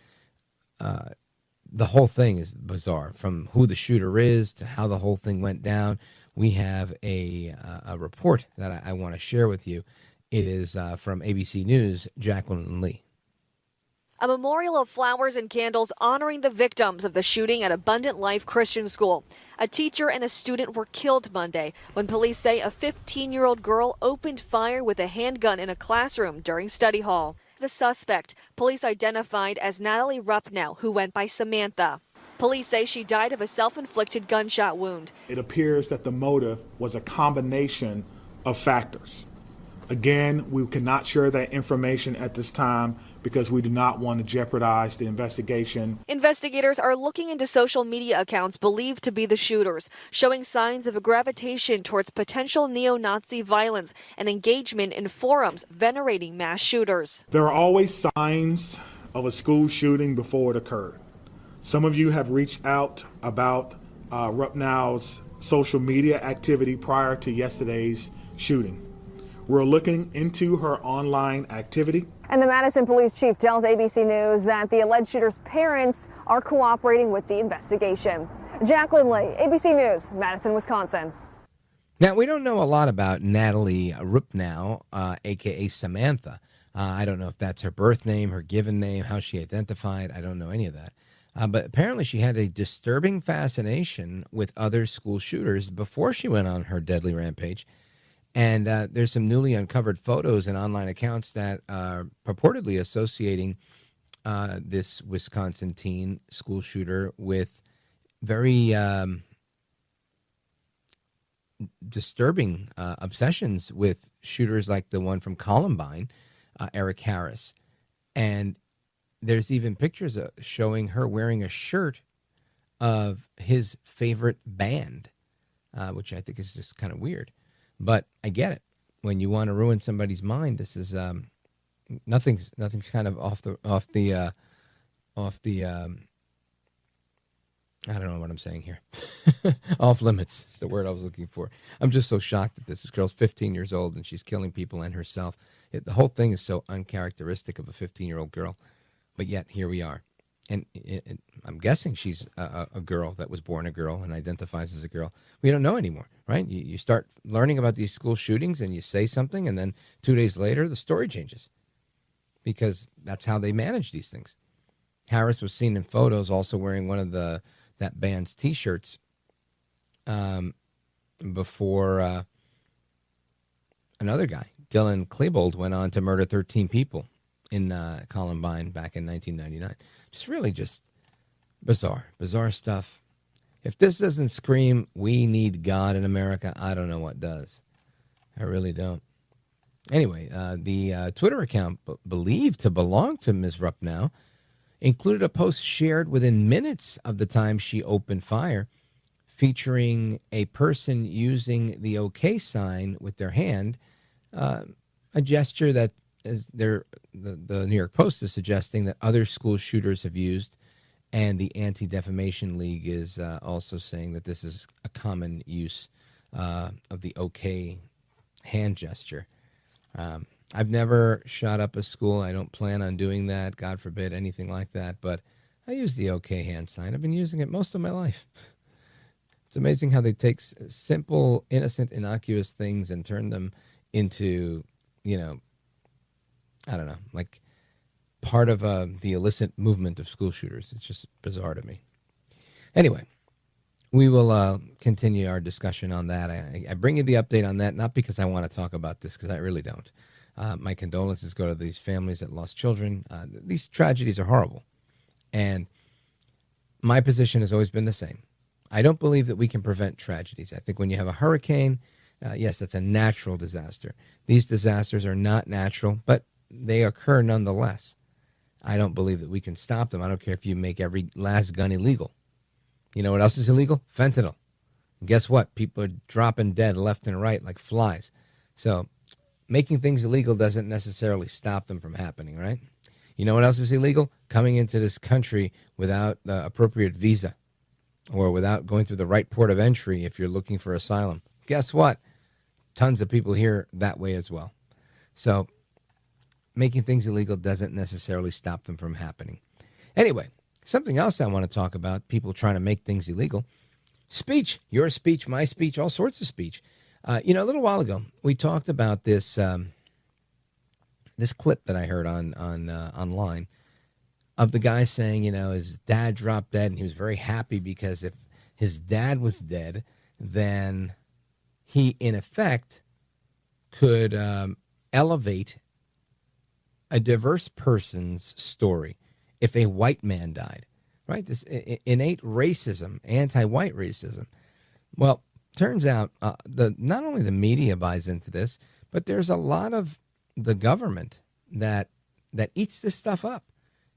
The whole thing is bizarre, from who the shooter is to how the whole thing went down. We have a report that I want to share with you. It is from ABC News, Jacqueline Lee. A memorial of flowers and candles honoring the victims of the shooting at Abundant Life Christian School. A teacher and a student were killed Monday when police say a 15-year-old girl opened fire with a handgun in a classroom during study hall. The suspect, police identified as Natalie Rupnow, who went by Samantha. Police say she died of a self-inflicted gunshot wound. It appears that the motive was a combination of factors. Again, we cannot share that information at this time because we do not want to jeopardize the investigation. Investigators are looking into social media accounts believed to be the shooters, showing signs of a gravitation towards potential neo-Nazi violence and engagement in forums venerating mass shooters. There are always signs of a school shooting before it occurred. Some of you have reached out about Rupnow's social media activity prior to yesterday's shooting. We're looking into her online activity. And the Madison Police Chief tells ABC News that the alleged shooter's parents are cooperating with the investigation. Jacqueline Lee, ABC News, Madison, Wisconsin. Now, we don't know a lot about Natalie Rupnow, a.k.a. Samantha. I don't know if that's her birth name, her given name, how she identified. I don't know any of that. But apparently she had a disturbing fascination with other school shooters before she went on her deadly rampage. And there's some newly uncovered photos and online accounts that are purportedly associating this Wisconsin teen school shooter with very disturbing obsessions with shooters like the one from Columbine, Eric Harris. And there's even pictures showing her wearing a shirt of his favorite band, which I think is just kind of weird. But I get it. When you want to ruin somebody's mind, this is nothing's kind of off the I don't know what I'm saying here. Off limits is the word I was looking for. I'm just so shocked at this. This girl's 15 years old and she's killing people and herself. The whole thing is so uncharacteristic of a 15-year-old girl, but yet here we are. And I'm guessing she's a girl that was born a girl and identifies as a girl. We don't know anymore, right? You start learning about these school shootings and you say something, and then 2 days later, the story changes because that's how they manage these things. Harris was seen in photos also wearing one of that band's T-shirts before another guy, Dylan Klebold, went on to murder 13 people in Columbine back in 1999. Just bizarre stuff. If this doesn't scream, we need God in America, I don't know what does. I really don't. Anyway, the Twitter account believed to belong to Ms. Rupp now included a post shared within minutes of the time she opened fire, featuring a person using the OK sign with their hand, a gesture that is the New York Post is suggesting that other school shooters have used, and the Anti-Defamation League is also saying that this is a common use of the OK hand gesture. I've never shot up a school. I don't plan on doing that. God forbid anything like that. But I use the OK hand sign. I've been using it most of my life. It's amazing how they take simple, innocent, innocuous things and turn them into, I don't know, like part of the illicit movement of school shooters. It's just bizarre to me. Anyway, we will continue our discussion on that. I bring you the update on that, not because I want to talk about this, because I really don't. My condolences go to these families that lost children. These tragedies are horrible. And my position has always been the same. I don't believe that we can prevent tragedies. I think when you have a hurricane, yes, that's a natural disaster. These disasters are not natural, but they occur nonetheless. I don't believe that we can stop them. I don't care if you make every last gun illegal. You know what else is illegal? Fentanyl. And guess what? People are dropping dead left and right like flies. So making things illegal doesn't necessarily stop them from happening, right? You know what else is illegal? Coming into this country without the appropriate visa or without going through the right port of entry if you're looking for asylum. Guess what? Tons of people here that way as well. So making things illegal doesn't necessarily stop them from happening. Anyway, something else I want to talk about, people trying to make things illegal. Speech, your speech, my speech, all sorts of speech. A little while ago, we talked about this this clip that I heard on online of the guy saying, his dad dropped dead, and he was very happy because if his dad was dead, then he, in effect, could elevate a diverse person's story if a white man died, right? This innate racism, anti-white racism. Well, turns out not only the media buys into this, but there's a lot of the government that eats this stuff up,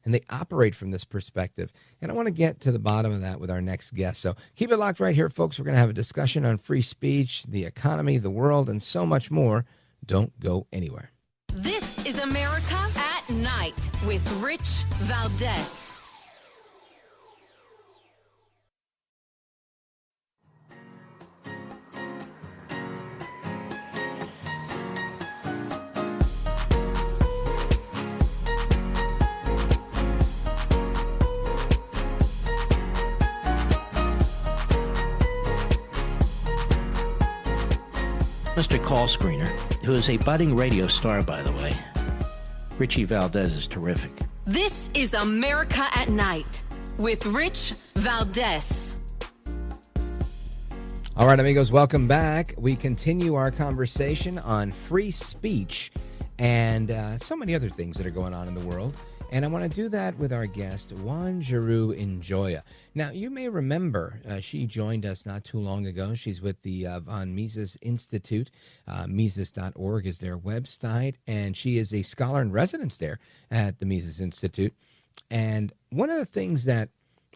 and they operate from this perspective. And I want to get to the bottom of that with our next guest. So keep it locked right here, folks. We're going to have a discussion on free speech, the economy, the world, and so much more. Don't go anywhere. This is America at Night with Rich Valdez. Mr. Call Screener, who is a budding radio star, by the way. Richie Valdez is terrific. This is America at Night with Rich Valdez. All right, amigos, welcome back. We continue our conversation on free speech and so many other things that are going on in the world. And I want to do that with our guest, Wanjiru Njoya. Now, you may remember she joined us not too long ago. She's with the Von Mises Institute. Mises.org is their website, and she is a scholar in residence there at the Mises Institute. And one of the things that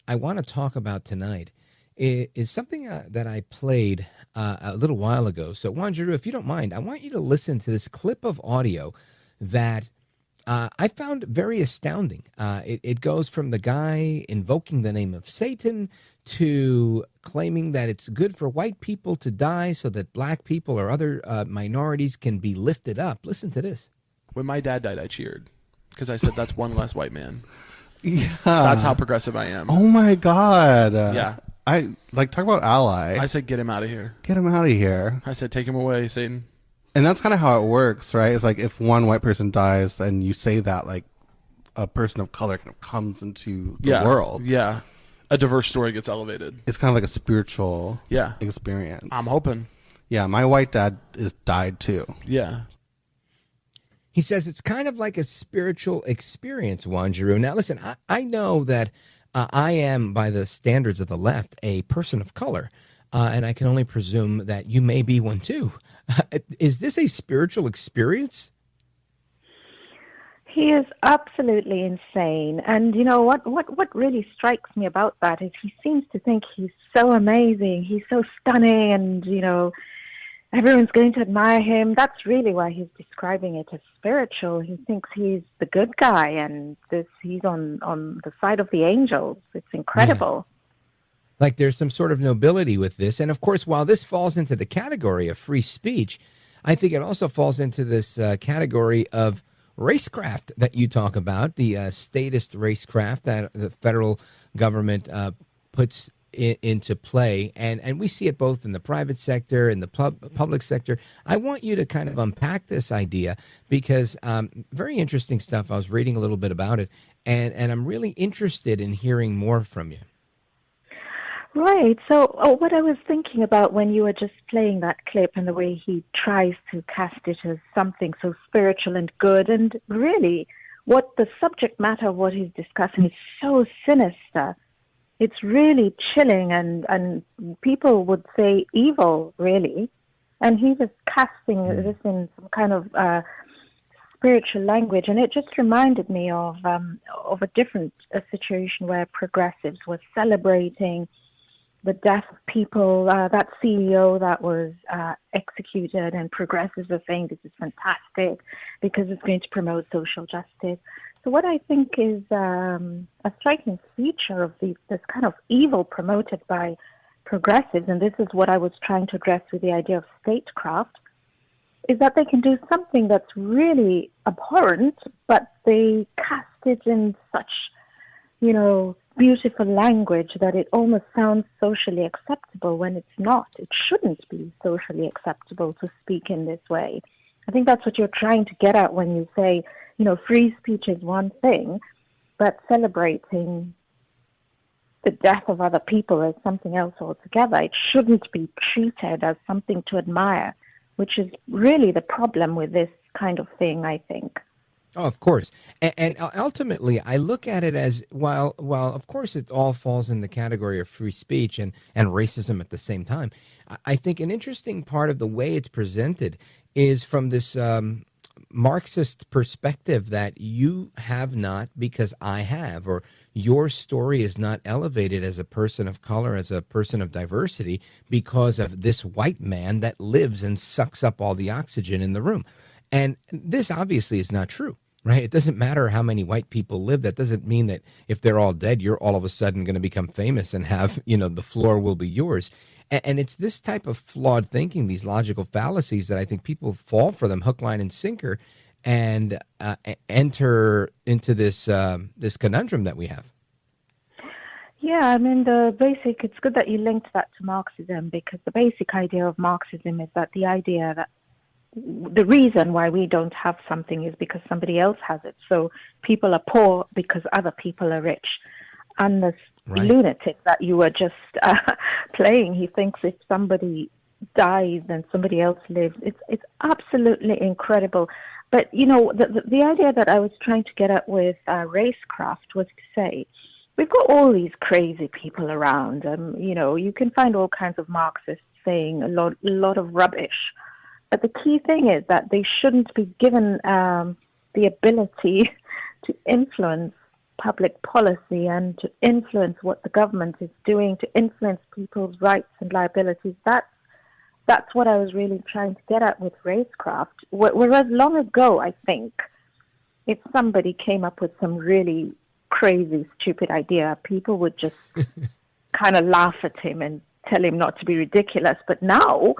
I want to talk about tonight is something that I played a little while ago. So, Wanjiru, if you don't mind, I want you to listen to this clip of audio that I found very astounding. It goes from the guy invoking the name of Satan to claiming that it's good for white people to die so that black people or other minorities can be lifted up. Listen to this. When my dad died, I cheered because I said that's one less white man. Yeah. That's how progressive I am. Oh my God. Yeah. I talk about ally. I said, get him out of here. Get him out of here. I said, take him away, Satan. And that's kind of how it works, right? It's like if one white person dies and you say that, like a person of color kind of comes into the world. Yeah. A diverse story gets elevated. It's kind of like a spiritual experience. I'm hoping. Yeah. My white dad died too. Yeah. He says it's kind of like a spiritual experience, Wanjiru. Now, listen, I know that I am, by the standards of the left, a person of color, and I can only presume that you may be one too. Is this a spiritual experience? He is absolutely insane. And you know what really strikes me about that is he seems to think he's so amazing, he's so stunning, and everyone's going to admire him. That's really why he's describing it as spiritual. He thinks he's the good guy, and he's on the side of the angels. It's incredible. Yeah. Like there's some sort of nobility with this. And of course, while this falls into the category of free speech, I think it also falls into this category of racecraft that you talk about, the statist racecraft that the federal government puts into play. And we see it both in the private sector and the public sector. I want you to kind of unpack this idea because very interesting stuff. I was reading a little bit about it, and I'm really interested in hearing more from you. Right. So what I was thinking about when you were just playing that clip and the way he tries to cast it as something so spiritual and good, and really what the subject matter of what he's discussing is so sinister. It's really chilling and people would say evil, really. And he was casting this in some kind of spiritual language, and it just reminded me of a different situation where progressives were celebrating the death of people, that CEO that was executed, and progressives are saying this is fantastic because it's going to promote social justice. So what I think is a striking feature of this kind of evil promoted by progressives, and this is what I was trying to address with the idea of statecraft, is that they can do something that's really abhorrent, but they cast it in such, beautiful language that it almost sounds socially acceptable when it's not. It shouldn't be socially acceptable to speak in this way. I think that's what you're trying to get at when you say, free speech is one thing, but celebrating the death of other people as something else altogether. It shouldn't be treated as something to admire, which is really the problem with this kind of thing, I think. Oh, of course. And ultimately, I look at it as, while of course it all falls in the category of free speech and racism at the same time, I think an interesting part of the way it's presented is from this Marxist perspective that you have not because I have, or your story is not elevated as a person of color, as a person of diversity, because of this white man that lives and sucks up all the oxygen in the room. And this obviously is not true, right? It doesn't matter how many white people live. That doesn't mean that if they're all dead, you're all of a sudden going to become famous and have, the floor will be yours. And it's this type of flawed thinking, these logical fallacies, that I think people fall for them hook, line, and sinker, and enter into this this conundrum that we have. Yeah, I mean, it's good that you linked that to Marxism, because the basic idea of Marxism is that the idea that the reason why we don't have something is because somebody else has it. So people are poor because other people are rich. And this lunatic that you were just playing, he thinks if somebody dies, then somebody else lives. It's absolutely incredible. But, the idea that I was trying to get at with racecraft was to say, we've got all these crazy people around. You can find all kinds of Marxists saying a lot of rubbish. But the key thing is that they shouldn't be given the ability to influence public policy and to influence what the government is doing, to influence people's rights and liabilities. That's what I was really trying to get at with racecraft. Whereas long ago, I think, if somebody came up with some really crazy, stupid idea, people would just kind of laugh at him and tell him not to be ridiculous. But now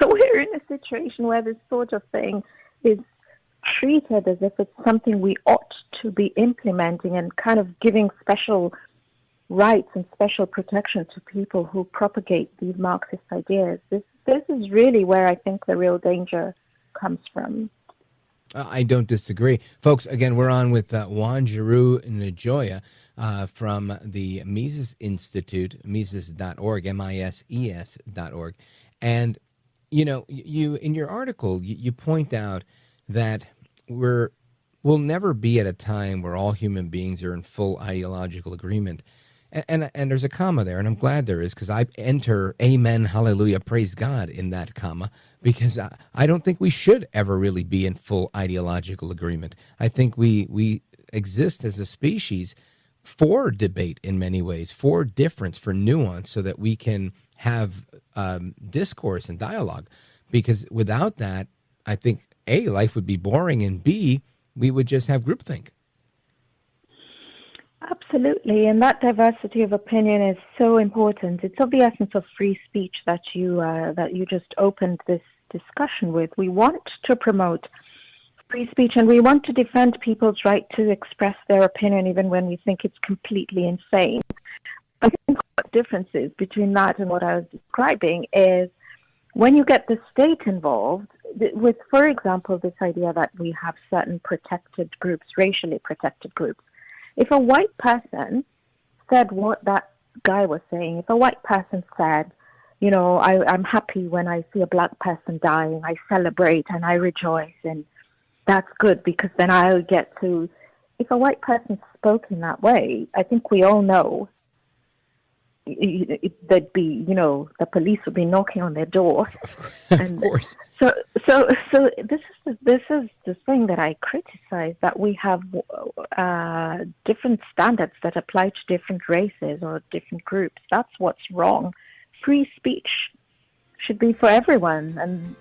we're in a situation where this sort of thing is treated as if it's something we ought to be implementing and kind of giving special rights and special protection to people who propagate these Marxist ideas. This is really where I think the real danger comes from. I don't disagree. Folks, again, we're on with Wanjiru Njoya from the Mises Institute, Mises.org, Mises.org. And, you in your article, you point out that we'll never be at a time where all human beings are in full ideological agreement. And there's a comma there, and I'm glad there is, because I enter amen, hallelujah, praise God in that comma, because I don't think we should ever really be in full ideological agreement. I think we exist as a species for debate in many ways, for difference, for nuance, so that we can have discourse and dialogue. Because without that, I think, A, life would be boring, and B, we would just have groupthink. Absolutely, and that diversity of opinion is so important. It's of the essence of free speech that you just opened this discussion with. We want to promote free speech, and we want to defend people's right to express their opinion even when we think it's completely insane. I think what the difference is between that and what I was describing is when you get the state involved with, for example, this idea that we have certain protected groups, racially protected groups. If a white person said what that guy was saying, if a white person said, I'm happy when I see a black person dying, I celebrate and I rejoice, and that's good because then I'll get to... If a white person spoke in that way, I think we all know there'd be, the police would be knocking on their door. Of course. So this is the thing that I criticize, that we have different standards that apply to different races or different groups. That's what's wrong. Free speech should be for everyone, and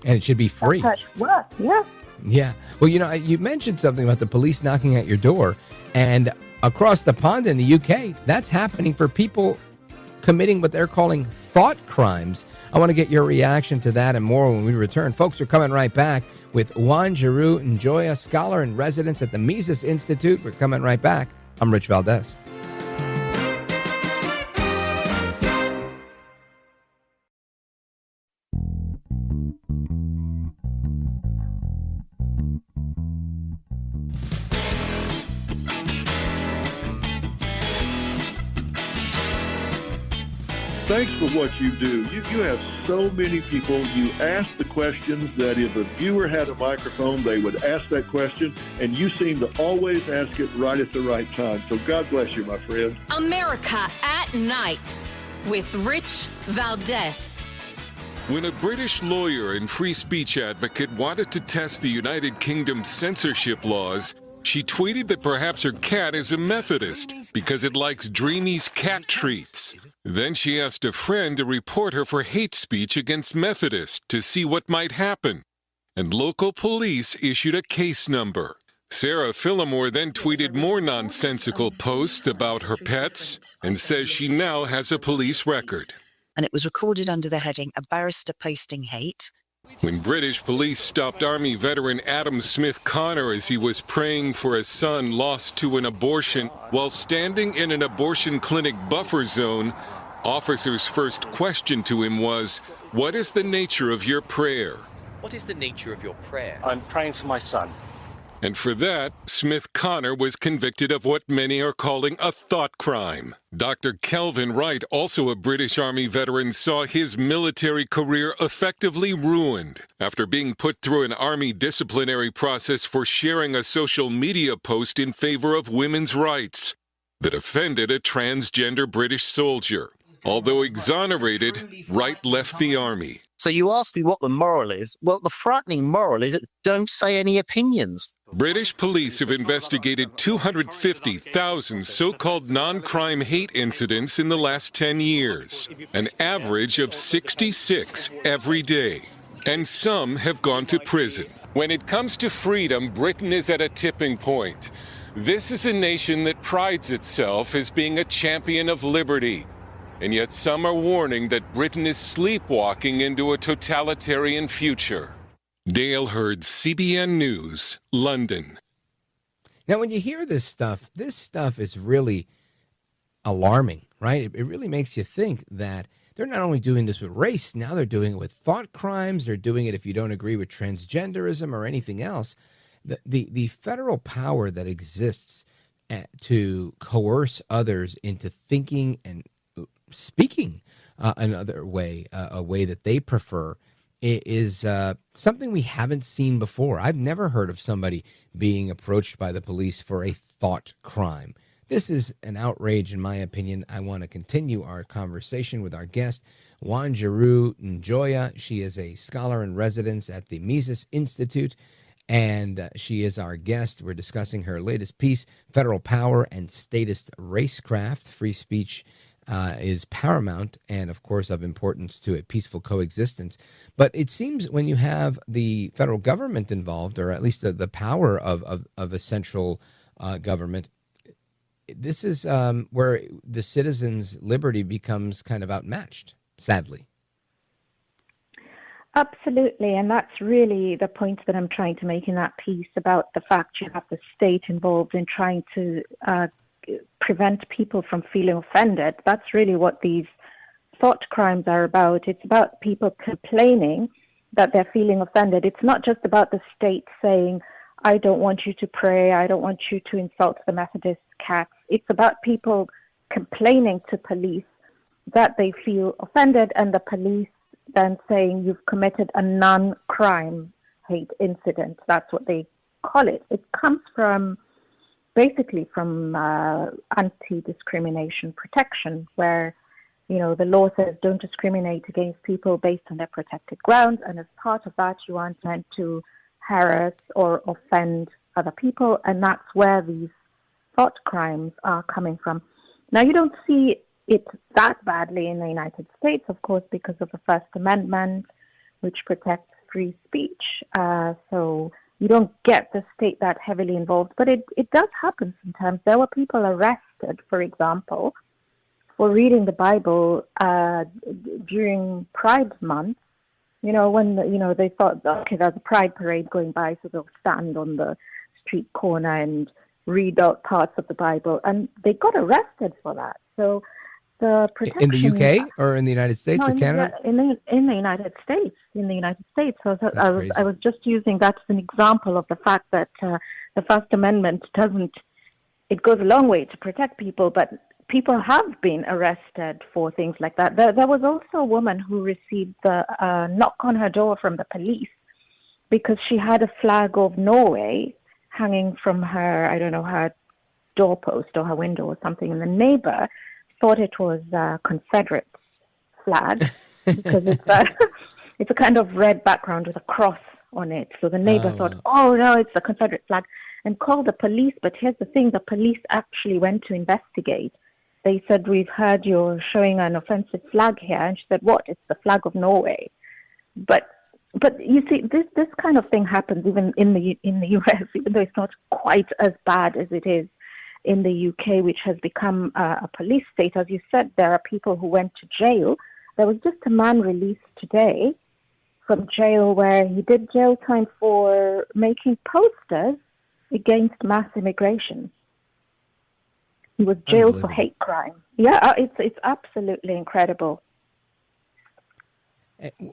it should be free. That's how it should work. Yeah. Yeah. Well, you mentioned something about the police knocking at your door, and across the pond in the UK, that's happening for people committing what they're calling thought crimes. I want to get your reaction to that and more when we return. Folks, we're coming right back with Wanjiru Njoya, scholar in residence at the Mises Institute. We're coming right back. I'm Rich Valdez. Thanks for what you do. You have so many people. You ask the questions that if a viewer had a microphone, they would ask that question, and you seem to always ask it right at the right time. So God bless you, my friend. America at Night with Rich Valdez. When a British lawyer and free speech advocate wanted to test the United Kingdom's censorship laws, she tweeted that perhaps her cat is a Methodist because it likes Dreamy's cat treats. Then she asked a friend to report her for hate speech against Methodists to see what might happen. And local police issued a case number. Sarah Phillimore then tweeted more nonsensical posts about her pets and says she now has a police record. And it was recorded under the heading, "A Barrister Posting Hate." When British police stopped Army veteran Adam Smith Connor as he was praying for a son lost to an abortion while standing in an abortion clinic buffer zone, officers' first question to him was, "What is the nature of your prayer?" What is the nature of your prayer? I'm praying for my son. And for that, Smith Connor was convicted of what many are calling a thought crime. Dr. Kelvin Wright, also a British Army veteran, saw his military career effectively ruined after being put through an Army disciplinary process for sharing a social media post in favor of women's rights that offended a transgender British soldier. Although exonerated, Wright left the Army. So you ask me what the moral is. Well, the frightening moral is don't say any opinions. British police have investigated 250,000 so-called non-crime hate incidents in the last 10 years, an average of 66 every day. And some have gone to prison. When it comes to freedom, Britain is at a tipping point. This is a nation that prides itself as being a champion of liberty. And yet some are warning that Britain is sleepwalking into a totalitarian future. Dale Hurd, CBN News, London. Now, when you hear this stuff is really alarming, right? It really makes you think that they're not only doing this with race, now they're doing it with thought crimes. They're doing it if you don't agree with transgenderism or anything else. The federal power that exists to coerce others into thinking and speaking another way, a way that they prefer, is something we haven't seen before. I've never heard of somebody being approached by the police for a thought crime. This is an outrage, in my opinion. I want to continue our conversation with our guest, Wanjiru Njoya. She is a scholar in residence at the Mises Institute, and she is our guest. We're discussing her latest piece, Federal Power and Statist Racecraft, Free Speech is paramount and, of course, of importance to a peaceful coexistence. But it seems when you have the federal government involved, or at least the power of a central government, this is where the citizens' liberty becomes kind of outmatched, sadly. Absolutely, and that's really the point that I'm trying to make in that piece about the fact you have the state involved in trying to prevent people from feeling offended. That's really what these thought crimes are about. It's about people complaining that they're feeling offended. It's not just about the state saying, I don't want you to pray, I don't want you to insult the Methodist cats. It's about people complaining to police that they feel offended, and the police then saying you've committed a non-crime hate incident. That's what they call it. It comes from basically from anti-discrimination protection, where, you know, the law says don't discriminate against people based on their protected grounds, and as part of that, you aren't meant to harass or offend other people, and that's where these thought crimes are coming from. Now, you don't see it that badly in the United States, of course, because of the First Amendment, which protects free speech. So you don't get the state that heavily involved, but it does happen sometimes. There were people arrested, for example, for reading the Bible during Pride Month. You know, when they thought, okay, there's a Pride parade going by, so they'll stand on the street corner and read out parts of the Bible, and they got arrested for that. So the protection in the UK or in the United States or Canada? In the United States. In the United States. So I was just using that as an example of the fact that the First Amendment it goes a long way to protect people, but people have been arrested for things like that. There was also a woman who received the knock on her door from the police because she had a flag of Norway hanging from her, I don't know, her doorpost or her window or something, and the neighbor thought it was a Confederate flag because it's a kind of red background with a cross on it. So the neighbor thought, oh no, it's a Confederate flag, and called the police. But here's the thing, the police actually went to investigate. They said, we've heard you're showing an offensive flag here. And she said, what? It's the flag of Norway. But you see, this kind of thing happens even in the US, even though it's not quite as bad as it is in the UK, which has become a police state. As you said, there are people who went to jail. There was just a man released today from jail where he did jail time for making posters against mass immigration. He was jailed for hate crime. Yeah, it's absolutely incredible.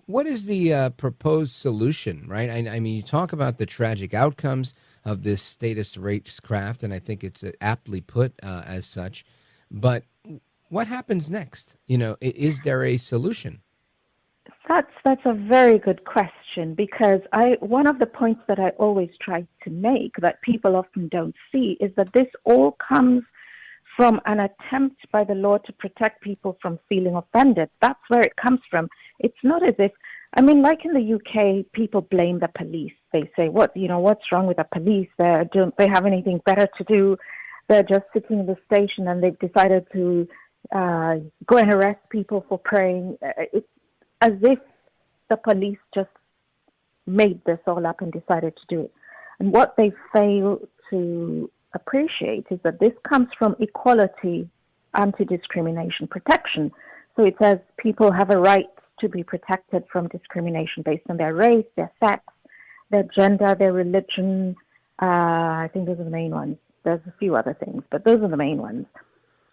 What is the proposed solution, right? I mean, you talk about the tragic outcomes of this statist racecraft, and I think it's aptly put as such. But what happens next? Is there a solution? That's a very good question, because one of the points that I always try to make that people often don't see is that this all comes from an attempt by the law to protect people from feeling offended. That's where it comes from. It's not as if, like in the UK, people blame the police. They say, what's wrong with the police? Don't they have anything better to do? They're just sitting in the station and they've decided to go and arrest people for praying. It's as if the police just made this all up and decided to do it. And what they fail to appreciate is that this comes from equality, anti-discrimination protection. So it says people have a right to be protected from discrimination based on their race, their sex, their gender, their religion. I think those are the main ones. There's a few other things, but those are the main ones.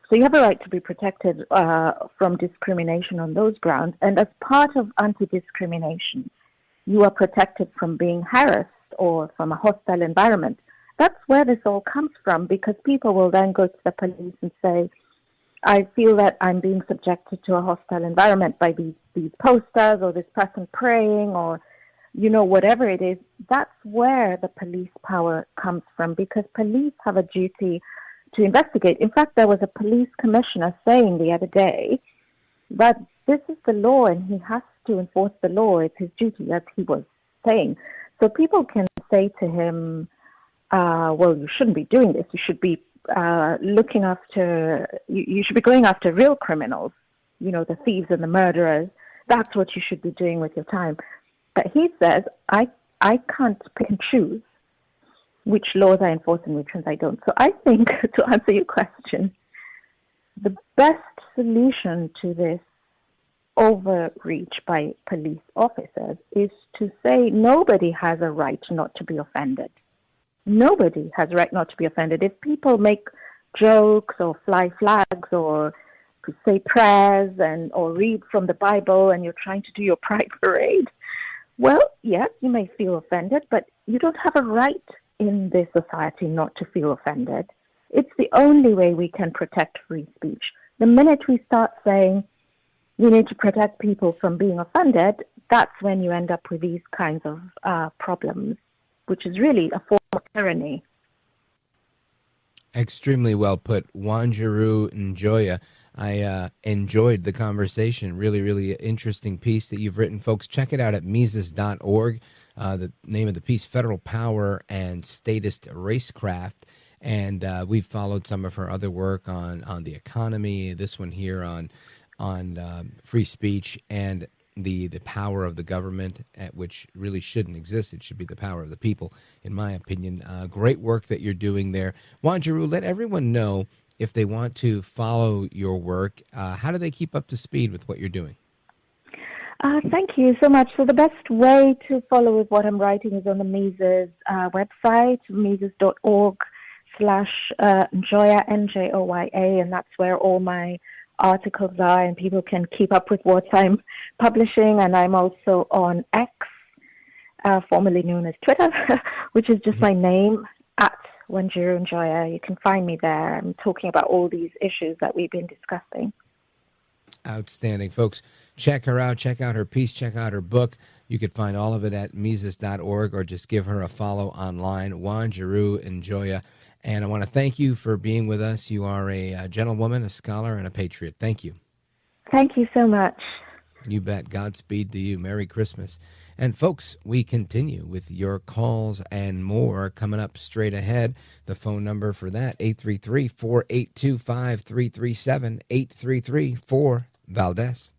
So you have a right to be protected from discrimination on those grounds. And as part of anti-discrimination, you are protected from being harassed or from a hostile environment. That's where this all comes from, because people will then go to the police and say, I feel that I'm being subjected to a hostile environment by these posters or this person praying or, whatever it is. That's where the police power comes from, because police have a duty to investigate. In fact, there was a police commissioner saying the other day that this is the law and he has to enforce the law. It's his duty, as he was saying. So people can say to him, well, you shouldn't be doing this. You should be looking after, you should be going after real criminals, the thieves and the murderers. That's what you should be doing with your time. But he says, I can't pick and choose which laws I enforce and which ones I don't. So I think, to answer your question, the best solution to this overreach by police officers is to say nobody has a right not to be offended. Nobody has a right not to be offended. If people make jokes or fly flags or say prayers or read from the Bible and you're trying to do your pride parade, well, yes, you may feel offended, but you don't have a right in this society not to feel offended. It's the only way we can protect free speech. The minute we start saying you need to protect people from being offended, that's when you end up with these kinds of problems, which is really a form of tyranny. Extremely well put. Wanjiru Njoya, I enjoyed the conversation. Really, really interesting piece that you've written. Folks, check it out at Mises.org. The name of the piece, Federal Power and Statist Racecraft. And we've followed some of her other work on the economy, this one here on free speech and the power of the government, which really shouldn't exist. It should be the power of the people, in my opinion. Great work that you're doing there. Wanjiru, let everyone know if they want to follow your work. How do they keep up to speed with what you're doing? Thank you so much. So the best way to follow with what I'm writing is on the Mises website, mises.org/Njoya, Njoya, and that's where all my articles are, and people can keep up with what I'm publishing. And I'm also on X, formerly known as Twitter, which is just my name, at Wanjiru Njoya. You can find me there. I'm talking about all these issues that we've been discussing. Outstanding. Folks, check her out. Check out her piece. Check out her book. You could find all of it at Mises.org or just give her a follow online, Wanjiru Njoya. And I want to thank you for being with us. You are a gentlewoman, a scholar, and a patriot. Thank you. Thank you so much. You bet. Godspeed to you. Merry Christmas. And folks, we continue with your calls and more coming up straight ahead. The phone number for that, 833-482-5337, 833-4-VALDEZ.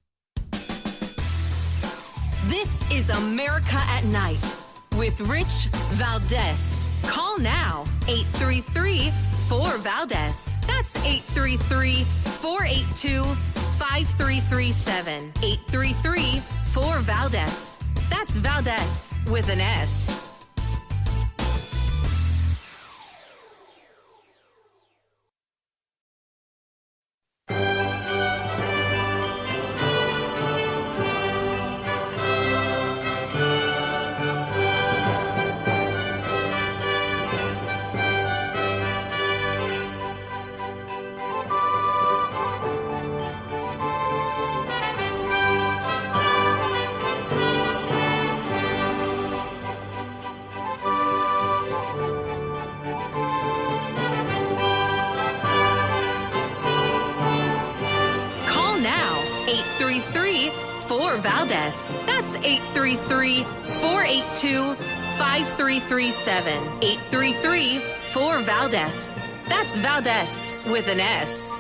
This is America at Night with Rich Valdez. Call now, 833-4-VALDEZ. That's 833-482-5337, 833-4-VALDEZ. That's Valdez with an S. Valdez. That's 833-482-5337. 833-4Valdez. That's Valdez with an S.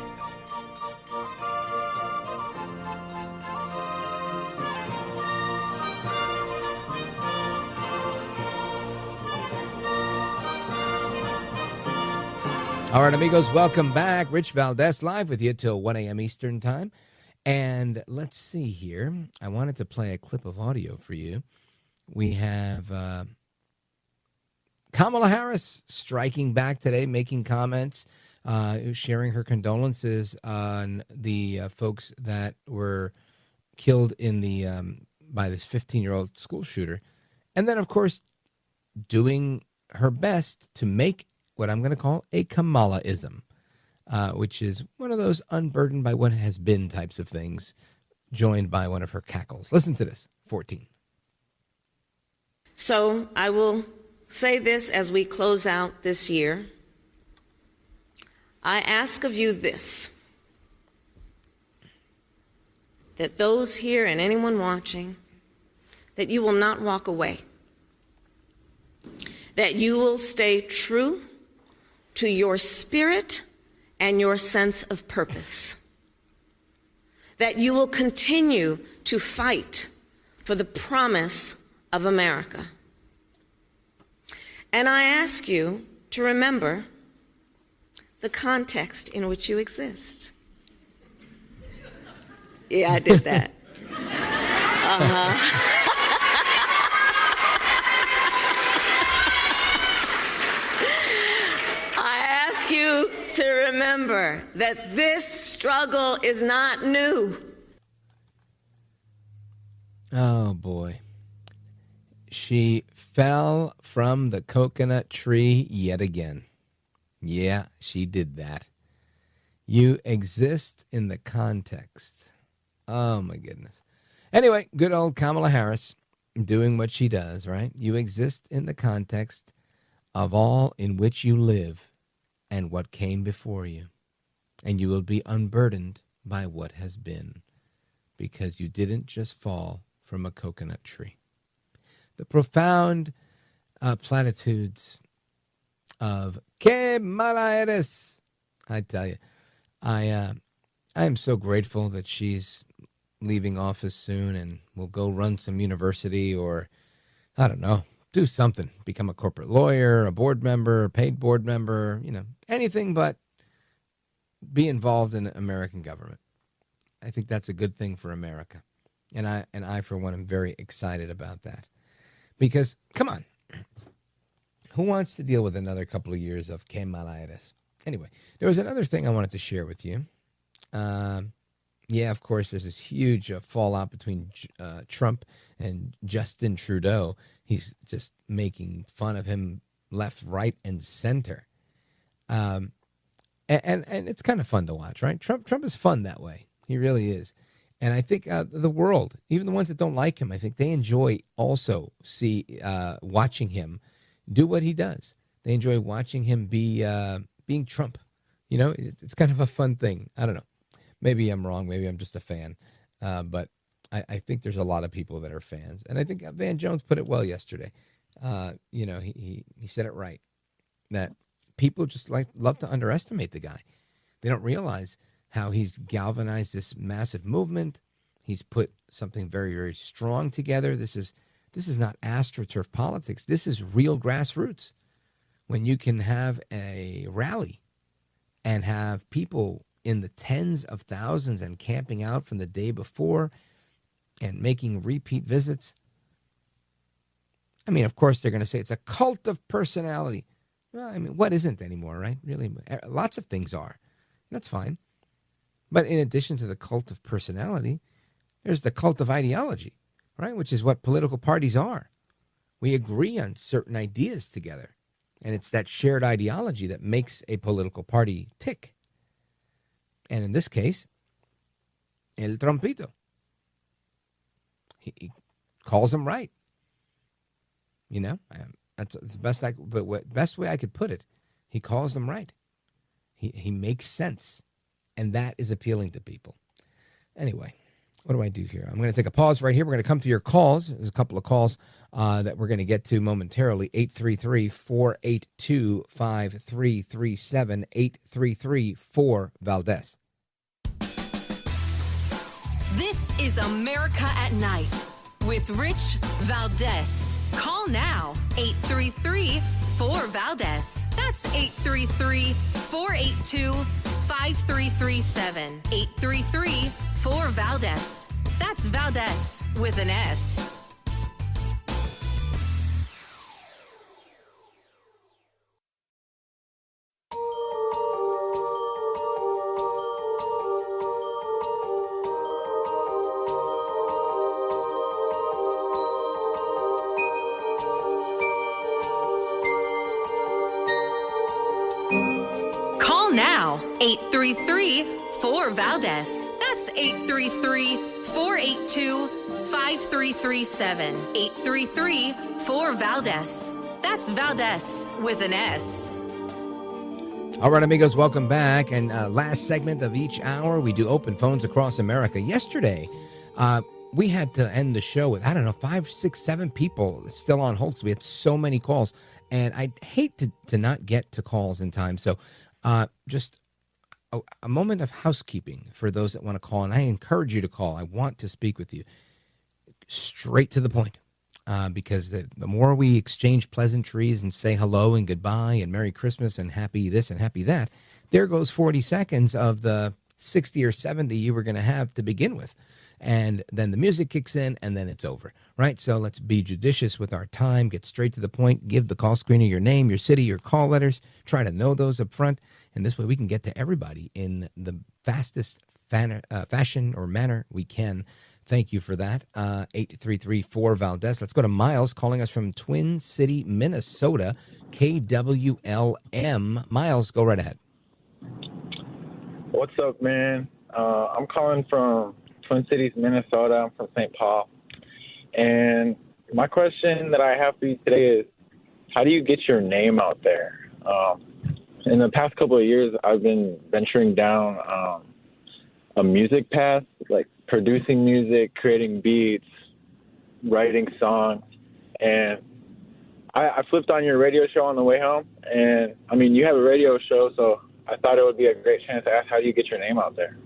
All right, amigos, welcome back. Rich Valdez live with you till 1 a.m. Eastern Time. And let's see here. I wanted to play a clip of audio for you. We have Kamala Harris striking back today, making comments, sharing her condolences on the folks that were killed in the by this 15-year-old school shooter. And then, of course, doing her best to make what I'm going to call a Kamalaism, which is one of those unburdened by what has been types of things, joined by one of her cackles. Listen to this, 14. So I will say this as we close out this year. I ask of you this, that those here and anyone watching, that you will not walk away, that you will stay true to your spirit and your sense of purpose, that you will continue to fight for the promise of America. And I ask you to remember the context in which you exist. Yeah, I did that. You to remember that this struggle is not new. Oh, boy. She fell from the coconut tree yet again. Yeah, she did that. You exist in the context. Oh, my goodness. Anyway, good old Kamala Harris doing what she does, right? You exist in the context of all in which you live and what came before you. And you will be unburdened by what has been, because you didn't just fall from a coconut tree. The profound platitudes of "Que mala eres." I tell you, I am so grateful that she's leaving office soon and will go run some university, or I don't know, do something, become a corporate lawyer, a board member, a paid board member, anything but be involved in American government. I think that's a good thing for America. And I, for one, am very excited about that. Because, come on, who wants to deal with another couple of years of que mala eres? Anyway, there was another thing I wanted to share with you. Yeah, of course, there's this huge fallout between Trump and Justin Trudeau. He's just making fun of him left, right, and center. And it's kind of fun to watch, right? Trump is fun that way. He really is. And I think the world, even the ones that don't like him, I think they enjoy also watching him do what he does. They enjoy watching him being Trump. It's kind of a fun thing. I don't know. Maybe I'm wrong. Maybe I'm just a fan. But I think there's a lot of people that are fans. And I think Van Jones put it well yesterday. He said it right, that people just love to underestimate the guy. They don't realize how he's galvanized this massive movement. He's put something very, very strong together. This is not AstroTurf politics. This is real grassroots. When you can have a rally and have people in the tens of thousands and camping out from the day before and making repeat visits. I mean, of course, they're going to say it's a cult of personality. Well, I mean, what isn't anymore, right? Really, lots of things are. That's fine. But in addition to the cult of personality, there's the cult of ideology, right? Which is what political parties are. We agree on certain ideas together. And it's that shared ideology that makes a political party tick. And in this case, El Trumpito. He calls him right. That's the best way I could put it. He calls them right. He makes sense. And that is appealing to people. Anyway, what do I do here? I'm going to take a pause right here. We're going to come to your calls. There's a couple of calls that we're going to get to momentarily. 833-482-5337, 833-4-VALDEZ. This is America at Night with Rich Valdez. Call now, 833-4-VALDEZ. That's 833-482-5337, 833-4-VALDEZ. That's Valdez with an S. Call now, 833-4-VALDEZ. That's 833-482-5337, 833-4-VALDEZ. That's Valdez with an S. All right, amigos, welcome back. And last segment of each hour, we do open phones across America. Yesterday, we had to end the show with, 5, 6, 7 people still on hold. So we had so many calls. And I'd hate to not get to calls in time. So just a moment of housekeeping for those that want to call. And I encourage you to call. I want to speak with you. Straight to the point. Because the more we exchange pleasantries and say hello and goodbye and Merry Christmas and happy this and happy that, there goes 40 seconds of the 60 or 70 you were going to have to begin with. And then the music kicks in and then it's over, right? So let's be judicious with our time, get straight to the point, give the call screener your name, your city, your call letters, try to know those up front. And this way we can get to everybody in the fastest fashion or manner we can. Thank you for that. 833-4-VALDEZ. Let's go to Miles calling us from Twin City, Minnesota, KWLM. Miles, go right ahead. What's up, man? I'm calling from Twin Cities, Minnesota. I'm from St. Paul. And my question that I have for you today is, how do you get your name out there? In the past couple of years, I've been venturing down a music path, like producing music, creating beats, writing songs. And I flipped on your radio show on the way home. And, you have a radio show, so I thought it would be a great chance to ask, how do you get your name out there?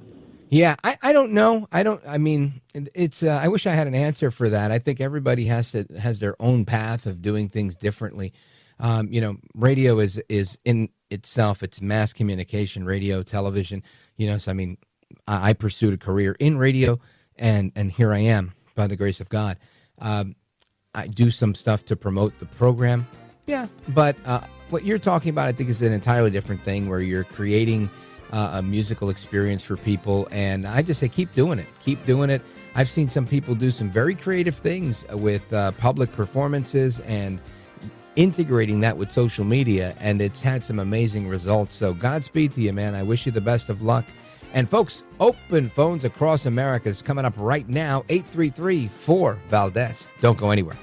Yeah, I don't know. It's I wish I had an answer for that. I think everybody has their own path of doing things differently. Radio is in itself, it's mass communication, radio, television, so I pursued a career in radio and here I am by the grace of God. I do some stuff to promote the program. Yeah, but what you're talking about, I think, is an entirely different thing where you're creating a musical experience for people. And I just say, keep doing it. Keep doing it. I've seen some people do some very creative things with public performances and integrating that with social media. And it's had some amazing results. So Godspeed to you, man. I wish you the best of luck. And folks, open phones across America is coming up right now. 833-4-VALDEZ. Don't go anywhere.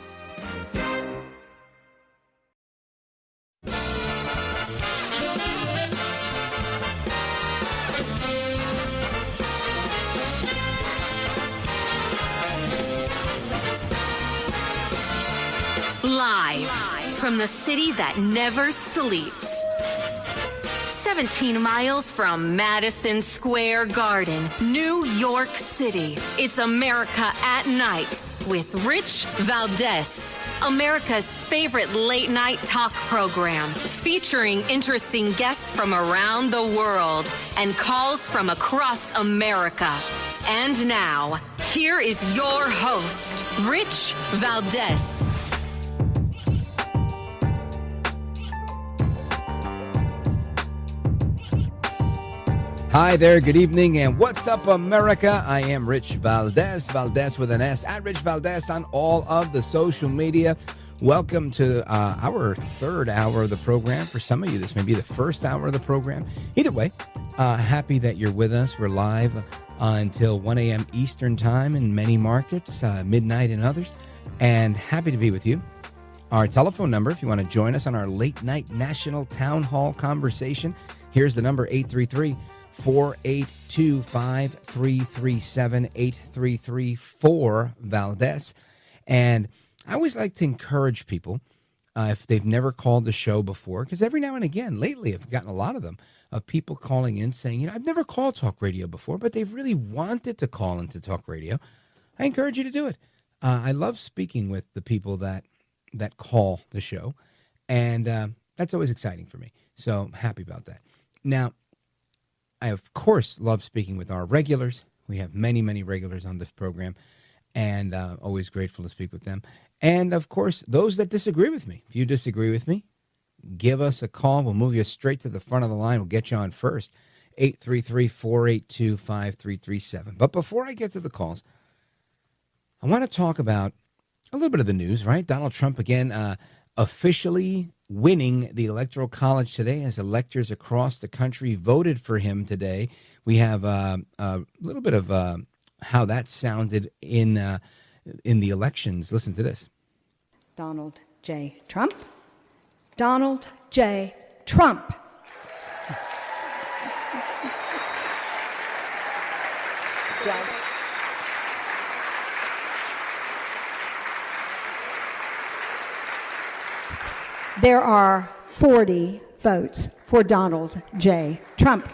Live from the city that never sleeps. 17 miles from Madison Square Garden, New York City. It's America at Night with Rich Valdez, America's favorite late-night talk program, featuring interesting guests from around the world and calls from across America. And now, here is your host, Rich Valdez. Hi there, good evening, and what's up, America? I am Rich Valdez, Valdez with an S, at Rich Valdez on all of the social media. Welcome to our third hour of the program. For some of you, this may be the first hour of the program. Either way, happy that you're with us. We're live until 1 a.m. Eastern Time in many markets, midnight in others, and happy to be with you. Our telephone number, if you want to join us on our late night national town hall conversation, here's the number, 833 482-5337, 8334 Valdez. And I always like to encourage people, if they've never called the show before, because every now and again, lately, I've gotten a lot of them, of people calling in saying, I've never called talk radio before, but they've really wanted to call into talk radio. I encourage you to do it. I love speaking with the people that call the show, and that's always exciting for me. So I'm happy about that. Now, I, of course, love speaking with our regulars. We have many, many regulars on this program, and always grateful to speak with them. And, of course, those that disagree with me. If you disagree with me, give us a call. We'll move you straight to the front of the line. We'll get you on first, 833-482-5337. But before I get to the calls, I want to talk about a little bit of the news, right? Donald Trump, again, officially winning the Electoral College today as electors across the country voted for him today. We have a little bit of how that sounded in the elections. Listen to this. Donald J. Trump. Donald J. Trump. There are 40 votes for Donald J. Trump.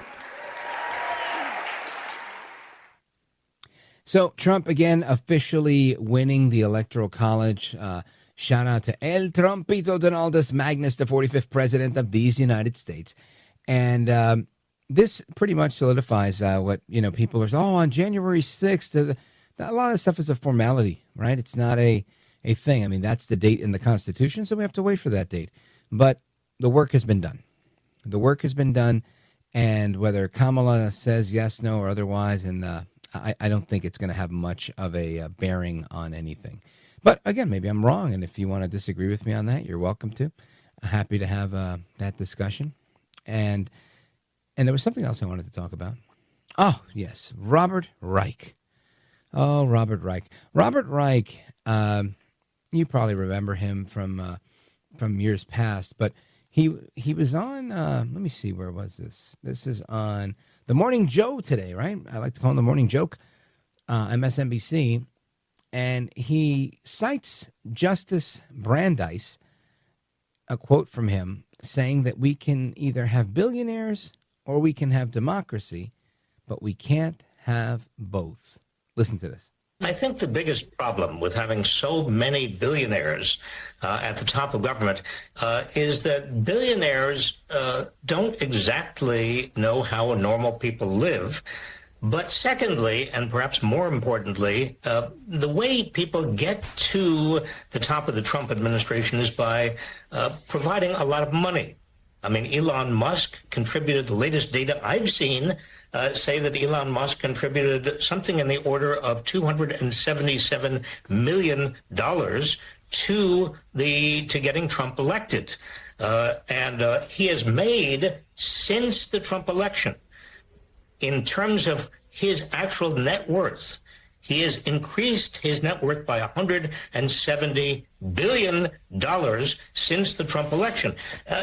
So Trump, again, officially winning the Electoral College. Shout out to El Trumpito Donaldus Magnus, the 45th president of these United States. And this pretty much solidifies what, people are saying, on January 6th, a lot of stuff is a formality, right? It's not a thing. I mean, that's the date in the Constitution, so we have to wait for that date. But the work has been done. The work has been done, and whether Kamala says yes, no, or otherwise, and I don't think it's going to have much of a bearing on anything. But again, maybe I'm wrong, and if you want to disagree with me on that, you're welcome to. Happy to have that discussion. And there was something else I wanted to talk about. Oh, yes, Robert Reich. Oh, Robert Reich. Robert Reich, you probably remember him from years past, but he was on, let me see, where was this? This is on The Morning Joe today, right? I like to call him The Morning Joke, MSNBC. And he cites Justice Brandeis, a quote from him, saying that we can either have billionaires or we can have democracy, but we can't have both. Listen to this. I think the biggest problem with having so many billionaires at the top of government is that billionaires don't exactly know how normal people live. But secondly, and perhaps more importantly, the way people get to the top of the Trump administration is by providing a lot of money. I mean, Elon Musk contributed, the latest data I've seen say that Elon Musk contributed something in the order of $277 million to getting Trump elected. And he has made, since the Trump election, in terms of his actual net worth, he has increased his net worth by $170 billion since the Trump election.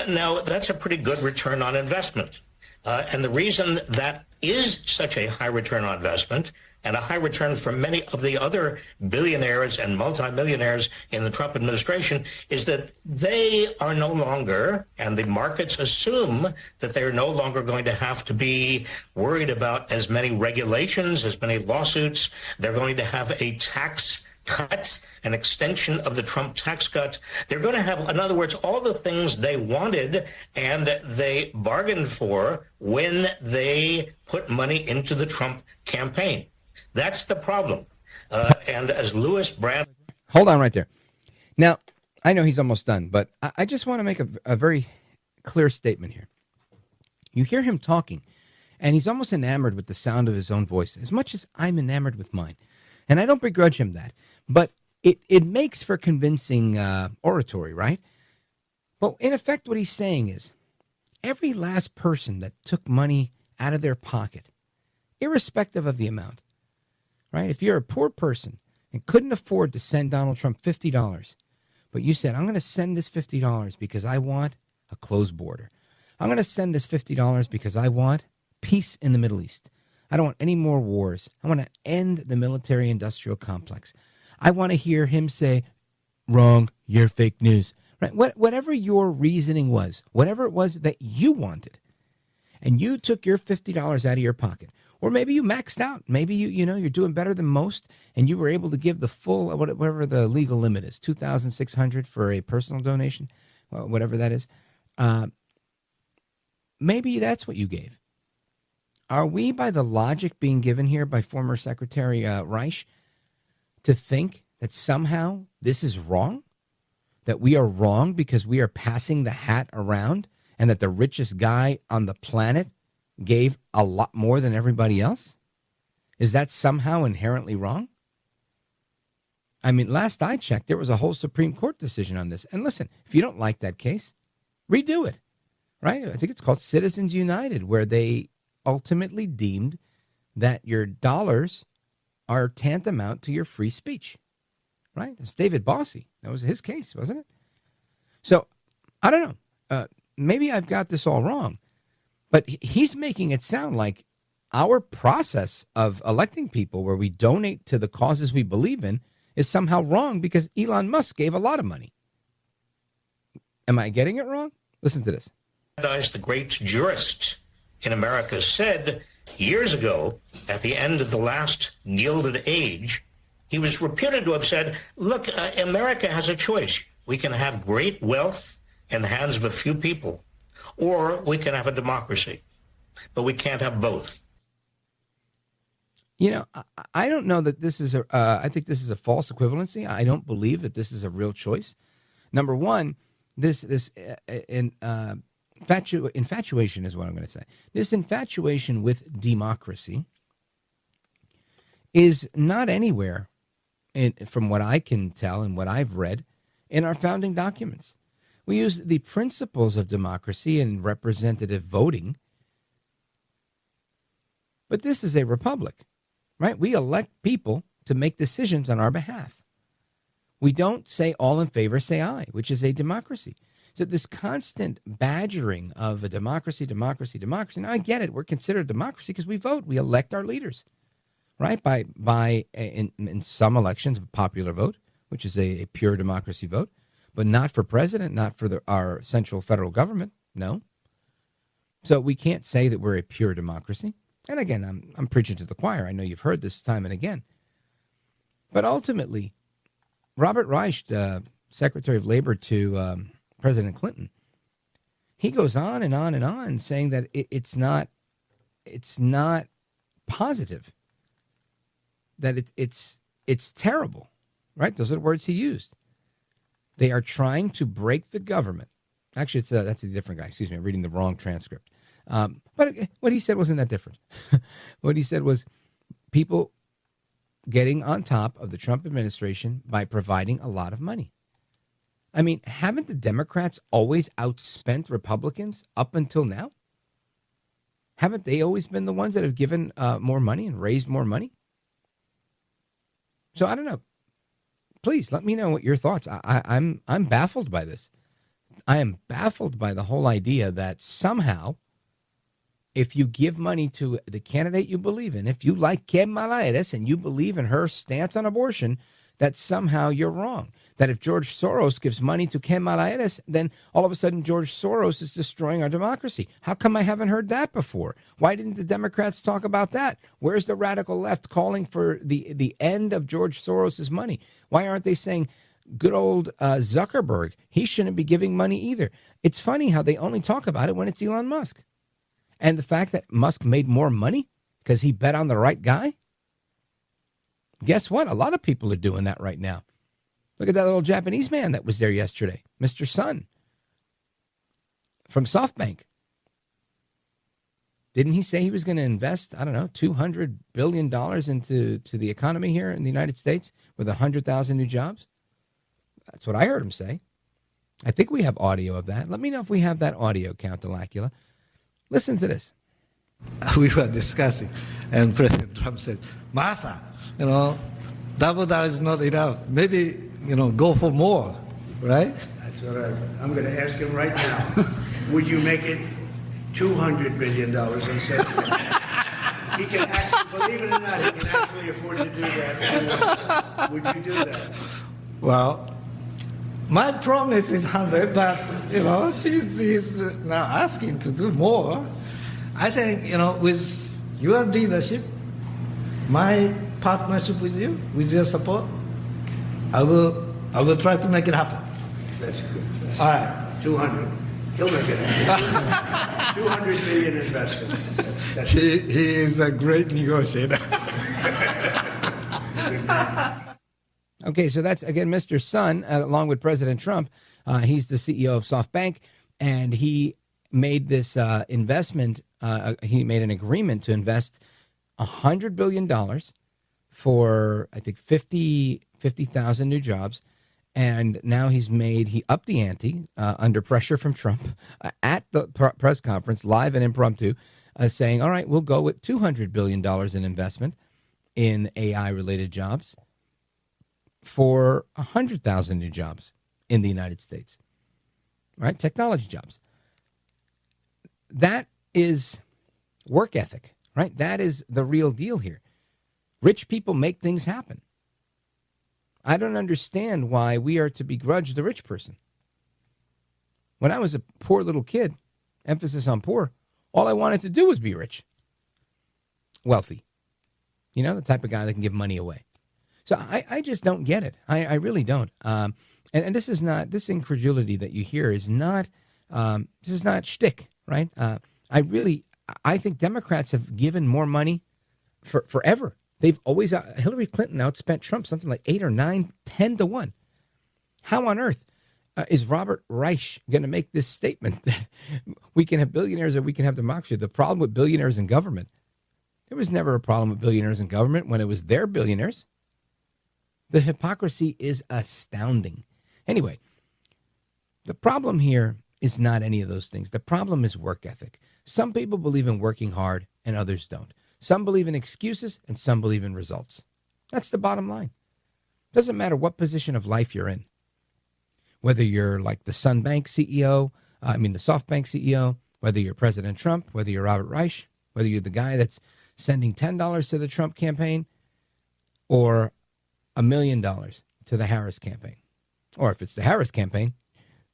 Now, that's a pretty good return on investment. And the reason that is such a high return on investment and a high return for many of the other billionaires and multimillionaires in the Trump administration is that they are no longer, and the markets assume that they're no longer going to have to be worried about as many regulations, as many lawsuits. They're going to have a tax cut, an extension of the Trump tax cut. They're going to have, in other words, all the things they wanted and they bargained for when they put money into the Trump campaign. That's the problem. And as Louis Brandt... Hold on right there. Now, I know he's almost done, but I just want to make a very clear statement here. You hear him talking, and he's almost enamored with the sound of his own voice, as much as I'm enamored with mine. And I don't begrudge him that. But it makes for convincing oratory, right? But in effect, what he's saying is every last person that took money out of their pocket, irrespective of the amount, right? If you're a poor person and couldn't afford to send Donald Trump $50, but you said, I'm going to send this $50 because I want a closed border. I'm going to send this $50 because I want peace in the Middle East. I don't want any more wars. I want to end the military-industrial complex. I want to hear him say, wrong, you're fake news. Right? Whatever your reasoning was, whatever it was that you wanted, and you took your $50 out of your pocket, or maybe you maxed out. Maybe you're doing better than most, and you were able to give the full, whatever the legal limit is, $2,600 for a personal donation, whatever that is. Maybe that's what you gave. Are we, by the logic being given here by former Secretary Reich, to think that somehow this is wrong? That we are wrong because we are passing the hat around, and that the richest guy on the planet gave a lot more than everybody else? Is that somehow inherently wrong? I mean, last I checked, there was a whole Supreme Court decision on this. And listen, if you don't like that case, redo it, right? I think it's called Citizens United, where they ultimately deemed that your dollars are tantamount to your free speech, right? That's David Bossie. That was his case, wasn't it? So, I don't know. Maybe I've got this all wrong. But he's making it sound like our process of electing people where we donate to the causes we believe in is somehow wrong because Elon Musk gave a lot of money. Am I getting it wrong? Listen to this. The great jurist in America said years ago, at the end of the last Gilded Age, he was reputed to have said, look, America has a choice. We can have great wealth in the hands of a few people, or we can have a democracy, but we can't have both. You know, I don't know that this is I think this is a false equivalency. I don't believe that this is a real choice. Number one, infatuation is what I'm going to say. This infatuation with democracy is not anywhere, from what I can tell and what I've read, in our founding documents. We use the principles of democracy and representative voting, but this is a republic, right? We elect people to make decisions on our behalf. We don't say all in favor, say aye, which is a democracy. So this constant badgering of a democracy. Now, I get it. We're considered a democracy because we vote. We elect our leaders, right? In some elections, a popular vote, which is a pure democracy vote. But not for president, not for our central federal government, no. So we can't say that we're a pure democracy. And again, I'm preaching to the choir. I know you've heard this time and again. But ultimately, Robert Reich, Secretary of Labor to President Clinton, he goes on and on and on saying that it's not positive, that it's terrible, right? Those are the words he used. They are trying to break the government. Actually, that's a different guy. Excuse me, I'm reading the wrong transcript. But what he said wasn't that different. What he said was people getting on top of the Trump administration by providing a lot of money. I mean, haven't the Democrats always outspent Republicans up until now? Haven't they always been the ones that have given more money and raised more money? So I don't know. Please let me know what your thoughts. I'm baffled by this. I am baffled by the whole idea that somehow, if you give money to the candidate you believe in, if you like Kamala Harris and you believe in her stance on abortion, that somehow you're wrong. That if George Soros gives money to Kamala Harris, then all of a sudden George Soros is destroying our democracy. How come I haven't heard that before? Why didn't the Democrats talk about that? Where's the radical left calling for the end of George Soros's money? Why aren't they saying good old Zuckerberg, he shouldn't be giving money either? It's funny how they only talk about it when it's Elon Musk. And the fact that Musk made more money because he bet on the right guy? Guess what? A lot of people are doing that right now. Look at that little Japanese man that was there yesterday, Mr. Sun from SoftBank. Didn't he say he was going to invest, I don't know, $200 billion into the economy here in the United States with 100,000 new jobs? That's what I heard him say. I think we have audio of that. Let me know if we have that audio, Count Delacula. Listen to this. We were discussing, and President Trump said, Masa, double that is not enough. Maybe, go for more, right? That's what I'm going to ask him right now. Would you make it $200 billion and said he can actually, believe it or not, he can actually afford to do that. Would you do that? Well, my promise is 100, but, he's now asking to do more. I think, with your leadership, my partnership with you, with your support, I will try to make it happen. That's good. All right. 200. He'll make it happen. 200 billion investment. He is a great negotiator. Okay, so that's, again, Mr. Sun, along with President Trump. He's the CEO of SoftBank, and he made this investment. He made an agreement to invest $100 billion for, I think, 50,000 new jobs. And now he upped the ante under pressure from Trump at the press conference, live and impromptu, saying, all right, we'll go with $200 billion in investment in AI-related jobs for 100,000 new jobs in the United States, right? Technology jobs. That is work ethic, right? That is the real deal here. Rich people make things happen. I don't understand why we are to begrudge the rich person. When I was a poor little kid, emphasis on poor, all I wanted to do was be rich. Wealthy. The type of guy that can give money away. So I just don't get it. I really don't. And this is not, this incredulity that you hear is not, this is not shtick, right? I think Democrats have given more money forever. They've always, Hillary Clinton outspent Trump something like 8 or 9, 10 to 1. How on earth is Robert Reich going to make this statement that we can have billionaires or we can have democracy? The problem with billionaires in government, there was never a problem with billionaires in government when it was their billionaires. The hypocrisy is astounding. Anyway, the problem here is not any of those things. The problem is work ethic. Some people believe in working hard and others don't. Some believe in excuses and some believe in results. That's the bottom line. Doesn't matter what position of life you're in. Whether you're like the SoftBank CEO, whether you're President Trump, whether you're Robert Reich, whether you're the guy that's sending $10 to the Trump campaign or $1 million to the Harris campaign. Or if it's the Harris campaign,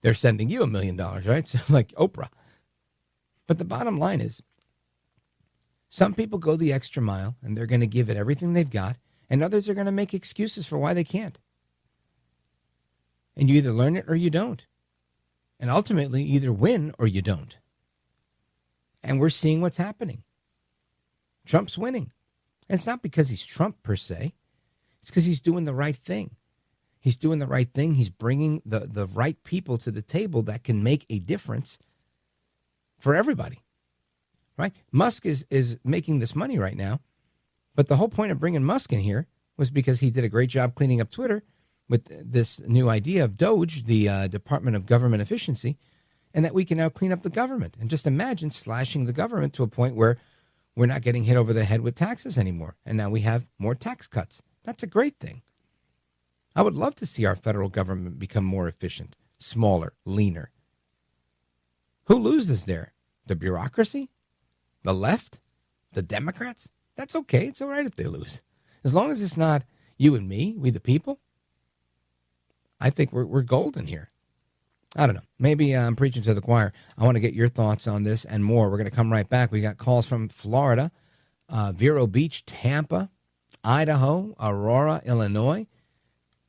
they're sending you $1 million, right? So like Oprah. But the bottom line is, some people go the extra mile and they're going to give it everything they've got, and others are going to make excuses for why they can't. And you either learn it or you don't. And ultimately, you either win or you don't. And we're seeing what's happening. Trump's winning. And it's not because he's Trump per se. It's because he's doing the right thing. He's doing the right thing. He's bringing the right people to the table that can make a difference for everybody. Right? Musk is making this money right now. But the whole point of bringing Musk in here was because he did a great job cleaning up Twitter with this new idea of DOGE, the Department of Government Efficiency, and that we can now clean up the government. And just imagine slashing the government to a point where we're not getting hit over the head with taxes anymore. And now we have more tax cuts. That's a great thing. I would love to see our federal government become more efficient, smaller, leaner. Who loses there? The bureaucracy? The left? The Democrats? That's okay. It's all right if they lose. As long as it's not you and me, we the people, I think we're golden here. I don't know. Maybe I'm preaching to the choir. I want to get your thoughts on this and more. We're going to come right back. We got calls from Florida, Vero Beach, Tampa, Idaho, Aurora, Illinois,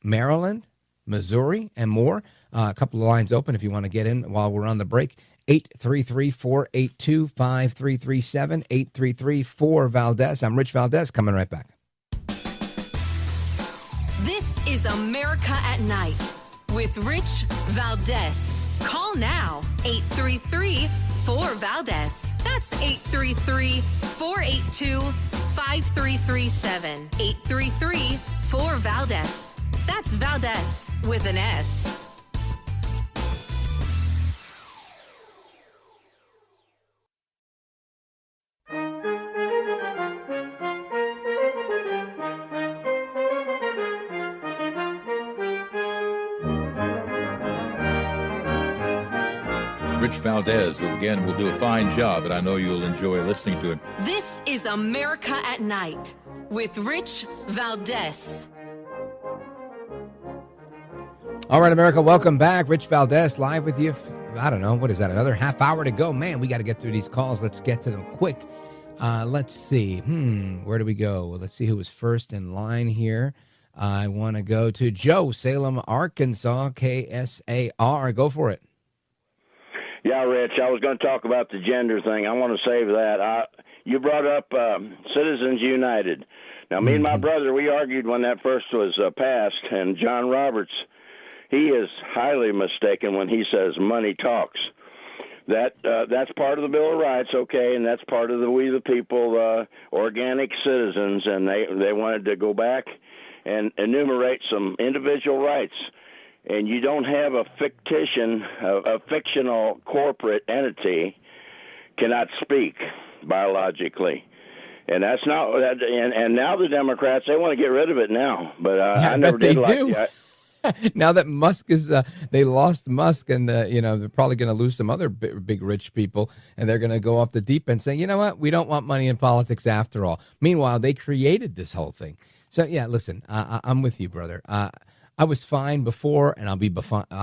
Maryland, Missouri, and more. A couple of lines open if you want to get in while we're on the break. 833-482-5337, 833-4-VALDEZ. I'm Rich Valdez, coming right back. This is America at Night with Rich Valdez. Call now, 833-4-VALDEZ. That's 833-482-5337, 833-4-VALDEZ. That's Valdez with an S. Rich Valdez, who again will do a fine job, and I know you'll enjoy listening to him. This is America at Night with Rich Valdez. All right, America, welcome back. Rich Valdez live with you. I don't know, what is that, another half hour to go? Man, we got to get through these calls. Let's get to them quick. Let's see. Where do we go? Let's see who was first in line here. I want to go to Joe, Salem, Arkansas, KSAR. Go for it. Yeah, Rich, I was going to talk about the gender thing. I want to save that. You brought up Citizens United. Now, me and my brother, we argued when that first was passed, and John Roberts, he is highly mistaken when he says money talks. That's part of the Bill of Rights, okay, and that's part of the We the People organic citizens, and they wanted to go back and enumerate some individual rights. And you don't have a fictional corporate entity cannot speak biologically. And that's not. And now the Democrats, they want to get rid of it now. But I never did like that. Now that Musk is, they lost Musk, and they're probably going to lose some other big rich people, and they're going to go off the deep end saying, you know what, we don't want money in politics after all. Meanwhile, they created this whole thing. So yeah, listen, I'm with you, brother. I was fine before, and I'll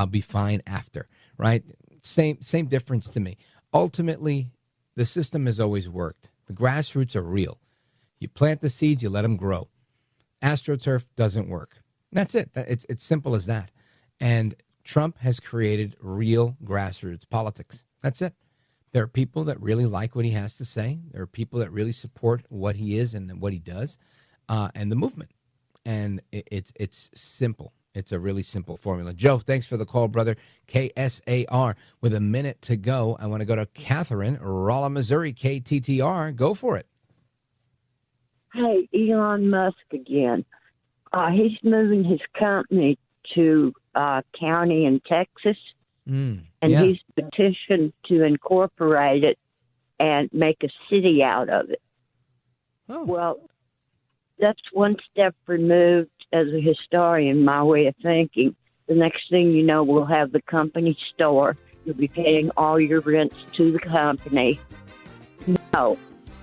be fine after. Right? Same difference to me. Ultimately, the system has always worked. The grassroots are real. You plant the seeds, you let them grow. AstroTurf doesn't work. That's it. It's simple as that. And Trump has created real grassroots politics. That's it. There are people that really like what he has to say. There are people that really support what he is and what he does, and the movement. And it's simple. It's a really simple formula. Joe, thanks for the call, brother. KSAR. With a minute to go, I want to go to Catherine, Rolla, Missouri, KTTR. Go for it. Hey, Elon Musk again. He's moving his company to a county in Texas, and he's petitioned to incorporate it and make a city out of it. Oh. Well, that's one step removed as a historian, my way of thinking. The next thing you know, we'll have the company store. You'll be paying all your rents to the company. No.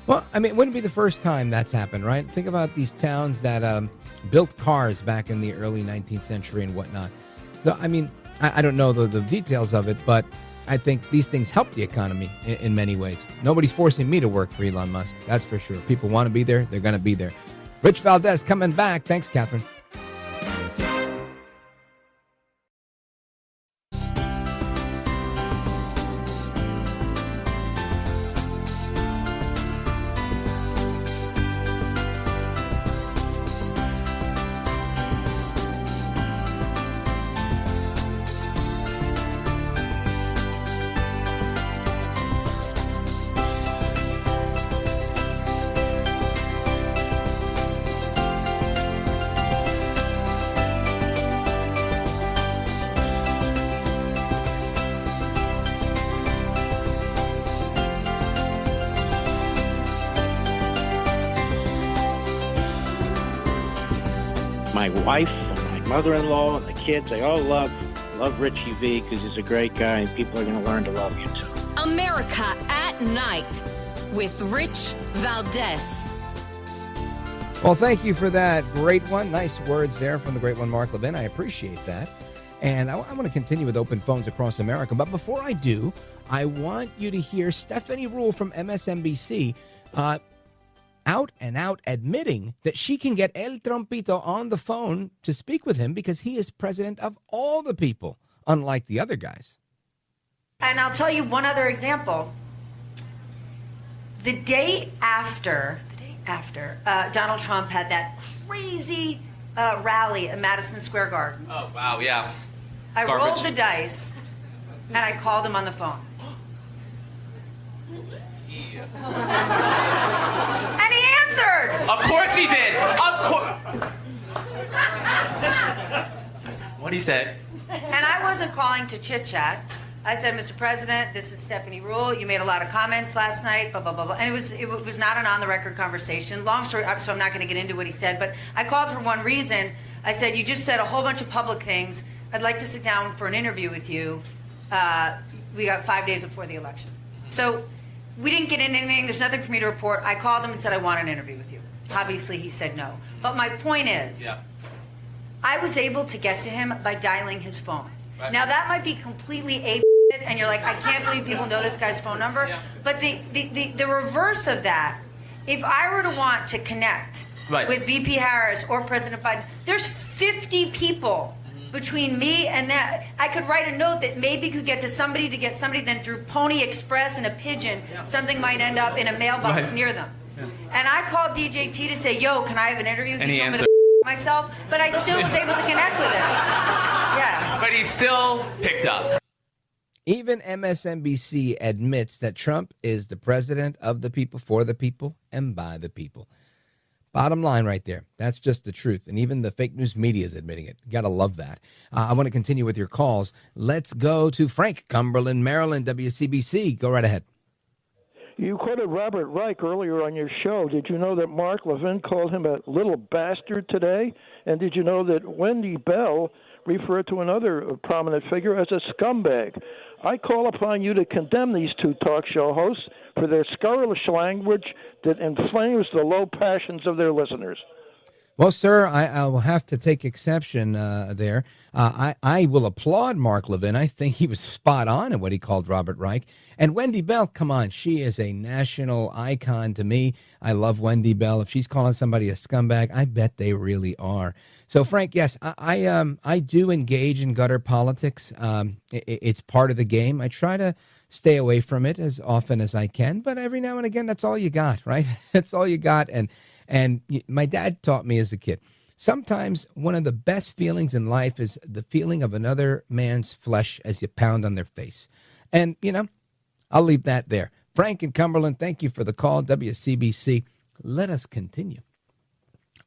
Well, I mean, it wouldn't be the first time that's happened, right? Think about these towns that built cars back in the early 19th century and whatnot. So, I mean, I don't know the details of it, but I think these things help the economy in many ways. Nobody's forcing me to work for Elon Musk. That's for sure. People want to be there. They're going to be there. Rich Valdez coming back. Thanks, Catherine. My wife, my mother-in-law, and the kids, they all love Richie V because he's a great guy, and people are going to learn to love you too. America at Night with Rich Valdez. Well, thank you for that great one. Nice words there from the great one, Mark Levin. I appreciate that. And I want to continue with open phones across America. But before I do, I want you to hear Stephanie Rule from MSNBC out and out admitting that she can get El Trompito on the phone to speak with him because he is president of all the people, unlike the other guys. And I'll tell you one other example. The day after Donald Trump had that crazy rally at Madison Square Garden. Oh, wow, yeah. I Garbage. rolled the dice, and I called him on the phone. And he answered! Of course he did! Of course! What'd he say? And I wasn't calling to chit-chat. I said, Mr. President, this is Stephanie Rule. You made a lot of comments last night, blah, blah, blah, blah. And it was not an on-the-record conversation. Long story, so I'm not going to get into what he said, but I called for one reason. I said, you just said a whole bunch of public things. I'd like to sit down for an interview with you. We got 5 days before the election. So we didn't get into anything. There's nothing for me to report. I called him and said, I want an interview with you. Obviously, he said no. But my point is, I was able to get to him by dialing his phone. Right. Now, that might be completely and you're like, I can't believe people know this guy's phone number. Yeah. But the reverse of that, if I were to want to connect with VP Harris or President Biden, there's 50 people between me and that. I could write a note that maybe could get to somebody, then through Pony Express and a pigeon, something might end up in a mailbox near them. Yeah. And I called DJT to say, yo, can I have an interview? And he told me answered to myself, but I still was able to connect with him. Yeah. But he still picked up. Even MSNBC admits that Trump is the president of the people, for the people, and by the people. Bottom line right there. That's just the truth. And even the fake news media is admitting it. You got to love that. I want to continue with your calls. Let's go to Frank, Cumberland, Maryland, WCBC. Go right ahead. You quoted Robert Reich earlier on your show. Did you know that Mark Levin called him a little bastard today? And did you know that Wendy Bell referred to another prominent figure as a scumbag? I call upon you to condemn these two talk show hosts for their scurrilous language that inflames the low passions of their listeners. Well, sir, I will have to take exception there. I will applaud Mark Levin. I think he was spot on in what he called Robert Reich. And Wendy Bell, come on, she is a national icon to me. I love Wendy Bell. If she's calling somebody a scumbag, I bet they really are. So, Frank, yes, I do engage in gutter politics. It's part of the game. I try to stay away from it as often as I can, but every now and again, that's all you got, right? That's all you got. And my dad taught me as a kid, sometimes one of the best feelings in life is the feeling of another man's flesh as you pound on their face. And, I'll leave that there. Frank in Cumberland, thank you for the call. WCBC. Let us continue.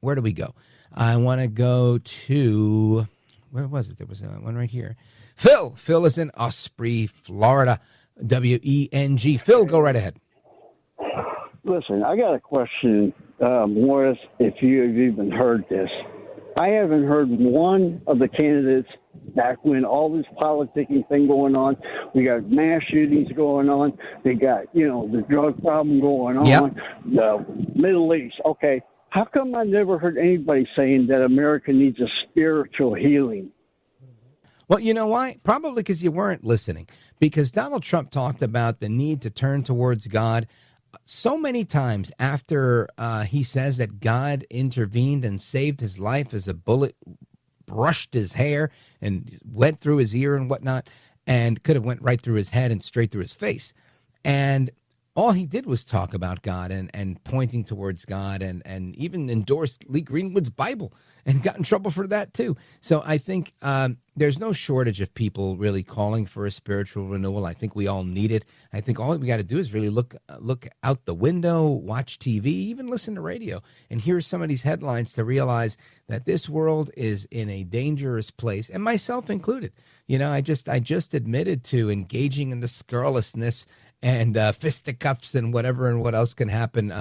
Where do we go? I want to go to, where was it? There was one right here. Phil. Phil is in Osprey, Florida. WENG. Phil, go right ahead. Listen, I got a question, Morris, if you've even heard this. I haven't heard one of the candidates back when all this politicking thing going on. We got mass shootings going on. They got, the drug problem going on. The Middle East. Okay. How come I never heard anybody saying that America needs a spiritual healing? Well, you know why? Probably because you weren't listening. Because Donald Trump talked about the need to turn towards God so many times after he says that God intervened and saved his life as a bullet brushed his hair and went through his ear and whatnot, and could have went right through his head and straight through his face. And all he did was talk about God and pointing towards God and even endorsed Lee Greenwood's Bible and got in trouble for that too. So I think there's no shortage of people really calling for a spiritual renewal. I think we all need it. I think all we got to do is really look out the window, watch TV, even listen to radio, and hear some of these headlines to realize that this world is in a dangerous place, and myself included. I just admitted to engaging in the scurrilousness and fisticuffs and whatever and what else can happen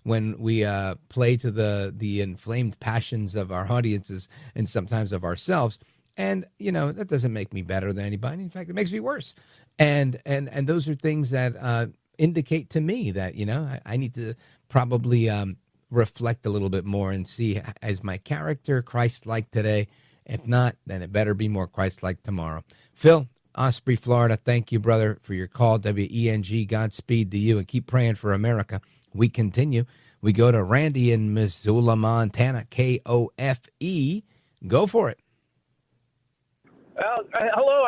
when we play to the inflamed passions of our audiences and sometimes of ourselves. And, that doesn't make me better than anybody. In fact, it makes me worse. And those are things that indicate to me that, I need to probably reflect a little bit more and see, is my character Christ-like today? If not, then it better be more Christ-like tomorrow. Phil, Osprey, Florida, thank you, brother, for your call. WENG, Godspeed to you, and keep praying for America. We continue. We go to Randy in Missoula, Montana, KOFE. Go for it. Well, hello.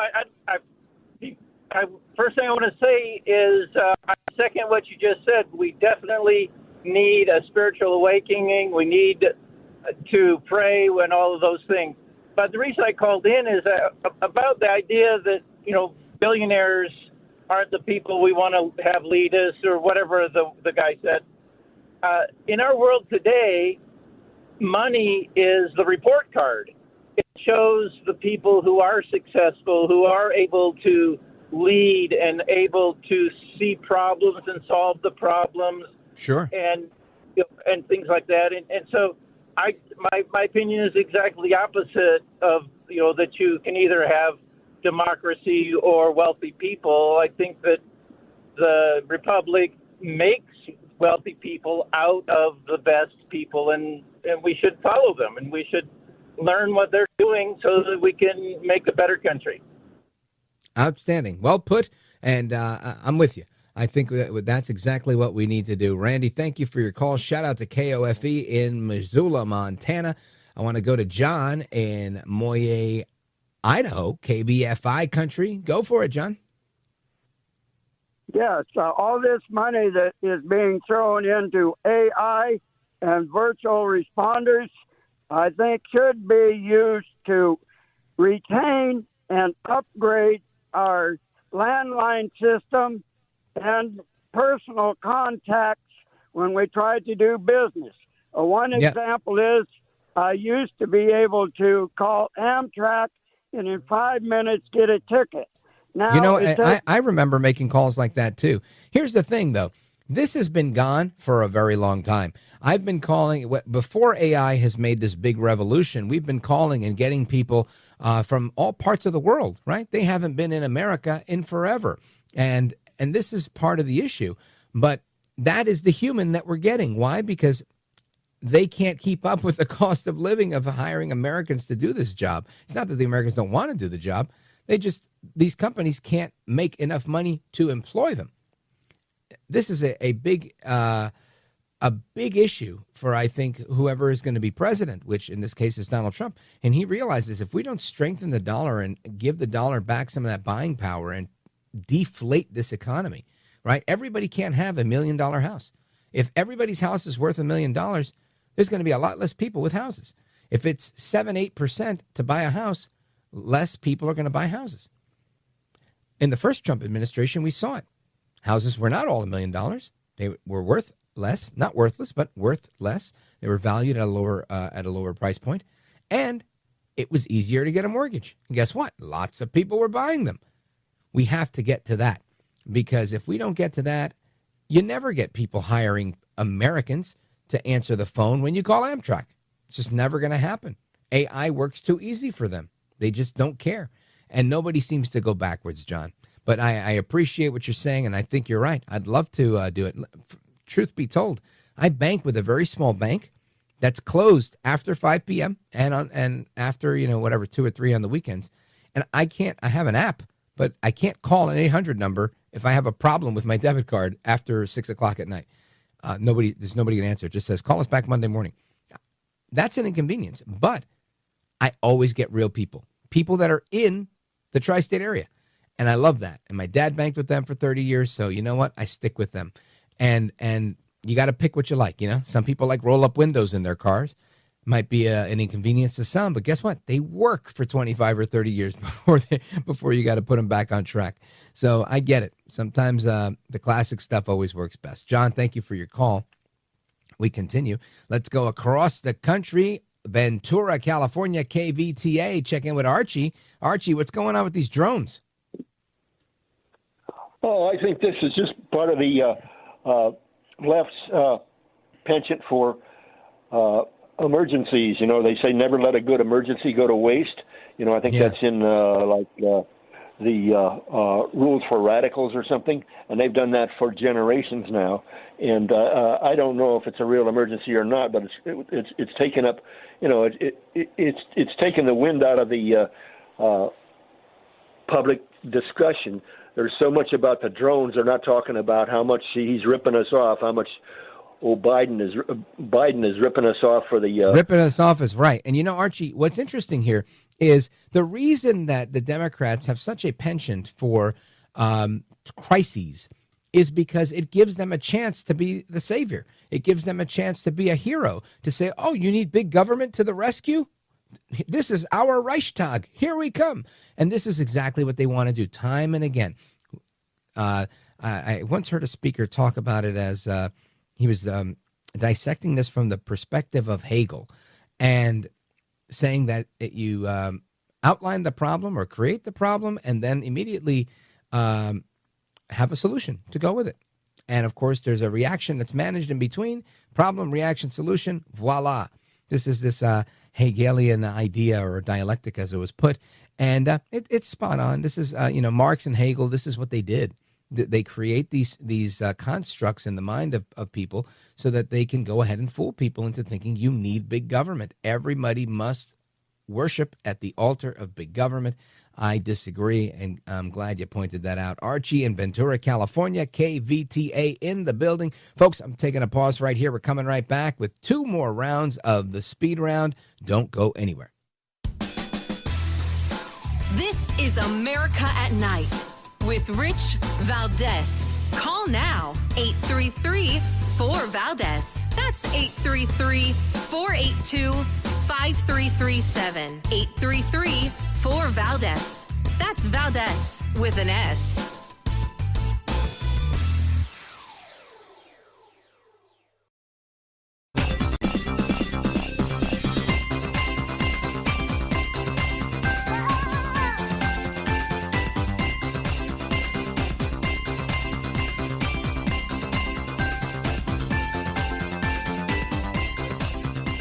I first thing I want to say is I second what you just said. We definitely need a spiritual awakening. We need to pray and all of those things. But the reason I called in is about the idea that, billionaires aren't the people we want to have lead us or whatever the guy said. In our world today, money is the report card. It shows the people who are successful, who are able to lead and able to see problems and solve the problems. Sure. And things like that. And so my opinion is exactly the opposite of, that you can either have democracy or wealthy people. I think that the republic makes wealthy people out of the best people, and we should follow them, and we should learn what they're doing so that we can make a better country. Outstanding. Well put, and I'm with you. I think that's exactly what we need to do. Randy, thank you for your call. Shout out to KOFE in Missoula, Montana. I want to go to John in Moyer, Idaho, KBFI country. Go for it, John. Yes, all this money that is being thrown into AI and virtual responders, I think should be used to retain and upgrade our landline system and personal contacts when we try to do business. One example is I used to be able to call Amtrak and in 5 minutes get a ticket. Now, you know, I remember making calls like that, too. Here's the thing, though. This has been gone for a very long time. I've been calling, before AI has made this big revolution, we've been calling and getting people from all parts of the world, right? They haven't been in America in forever. And this is part of the issue. But that is the human that we're getting. Why? Because they can't keep up with the cost of living of hiring Americans to do this job. It's not that the Americans don't want to do the job. These companies can't make enough money to employ them. This is a big issue for, I think, whoever is going to be president, which in this case is Donald Trump. And he realizes if we don't strengthen the dollar and give the dollar back some of that buying power and deflate this economy, right? Everybody can't have $1 million house. If everybody's house is worth $1 million, there's going to be a lot less people with houses. If it's 7-8% to buy a house, less people are going to buy houses. In the first Trump administration, we saw it. Houses were not all $1 million. They were worth less, not worthless, but worth less. They were valued at a lower price point, and it was easier to get a mortgage. And guess what? Lots of people were buying them. We have to get to that, because if we don't get to that, you never get people hiring Americans to answer the phone when you call Amtrak. It's just never going to happen. AI works too easy for them. They just don't care. And nobody seems to go backwards, John. But I appreciate what you're saying, and I think you're right. I'd love to do it. Truth be told, I bank with a very small bank that's closed after 5 p.m. and after, whatever, 2 or 3 on the weekends. And I have an app, but I can't call an 800 number if I have a problem with my debit card after 6 o'clock at night. There's nobody can answer. It just says, call us back Monday morning. That's an inconvenience, but I always get real people that are in the tri-state area. And I love that. And my dad banked with them for 30 years. So you know what? I stick with them. And you got to pick what you like. Some people like roll up windows in their cars. Might be an inconvenience to some, but guess what? They work for 25 or 30 years before you got to put them back on track. So I get it. Sometimes the classic stuff always works best. John, thank you for your call. We continue. Let's go across the country. Ventura, California, KVTA. Check in with Archie. Archie, what's going on with these drones? Oh, I think this is just part of the left's penchant for emergencies. They say never let a good emergency go to waste. I think that's in the rules for radicals or something, and they've done that for generations now. And I don't know if it's a real emergency or not, but it's taken up. It's taken the wind out of the public discussion. There's so much about the drones. They're not talking about how much he's ripping us off, how much Biden is ripping us off for the ripping us off is right. And Archie, what's interesting here is the reason that the Democrats have such a penchant for crises is because it gives them a chance to be the savior. It gives them a chance to be a hero, to say, oh, you need big government to the rescue? This is our Reichstag. Here we come. And this is exactly what they want to do time and again. I once heard a speaker talk about it as he was dissecting this from the perspective of Hegel and saying that you outline the problem or create the problem and then immediately have a solution to go with it. And, of course, there's a reaction that's managed in between. Problem, reaction, solution, voila. This is this Hegelian idea or dialectic, as it was put. And it's spot on. This is, Marx and Hegel, this is what they did. They create these constructs in the mind of people so that they can go ahead and fool people into thinking you need big government. Everybody must worship at the altar of big government. I disagree, and I'm glad you pointed that out. Archie in Ventura, California, KVTA in the building. Folks, I'm taking a pause right here. We're coming right back with 2 more rounds of the speed round. Don't go anywhere. This is America at Night with Rich Valdez. Call now, 833-4-VALDEZ. That's 833-482-5337. 833-4-VALDEZ. That's Valdez with an S.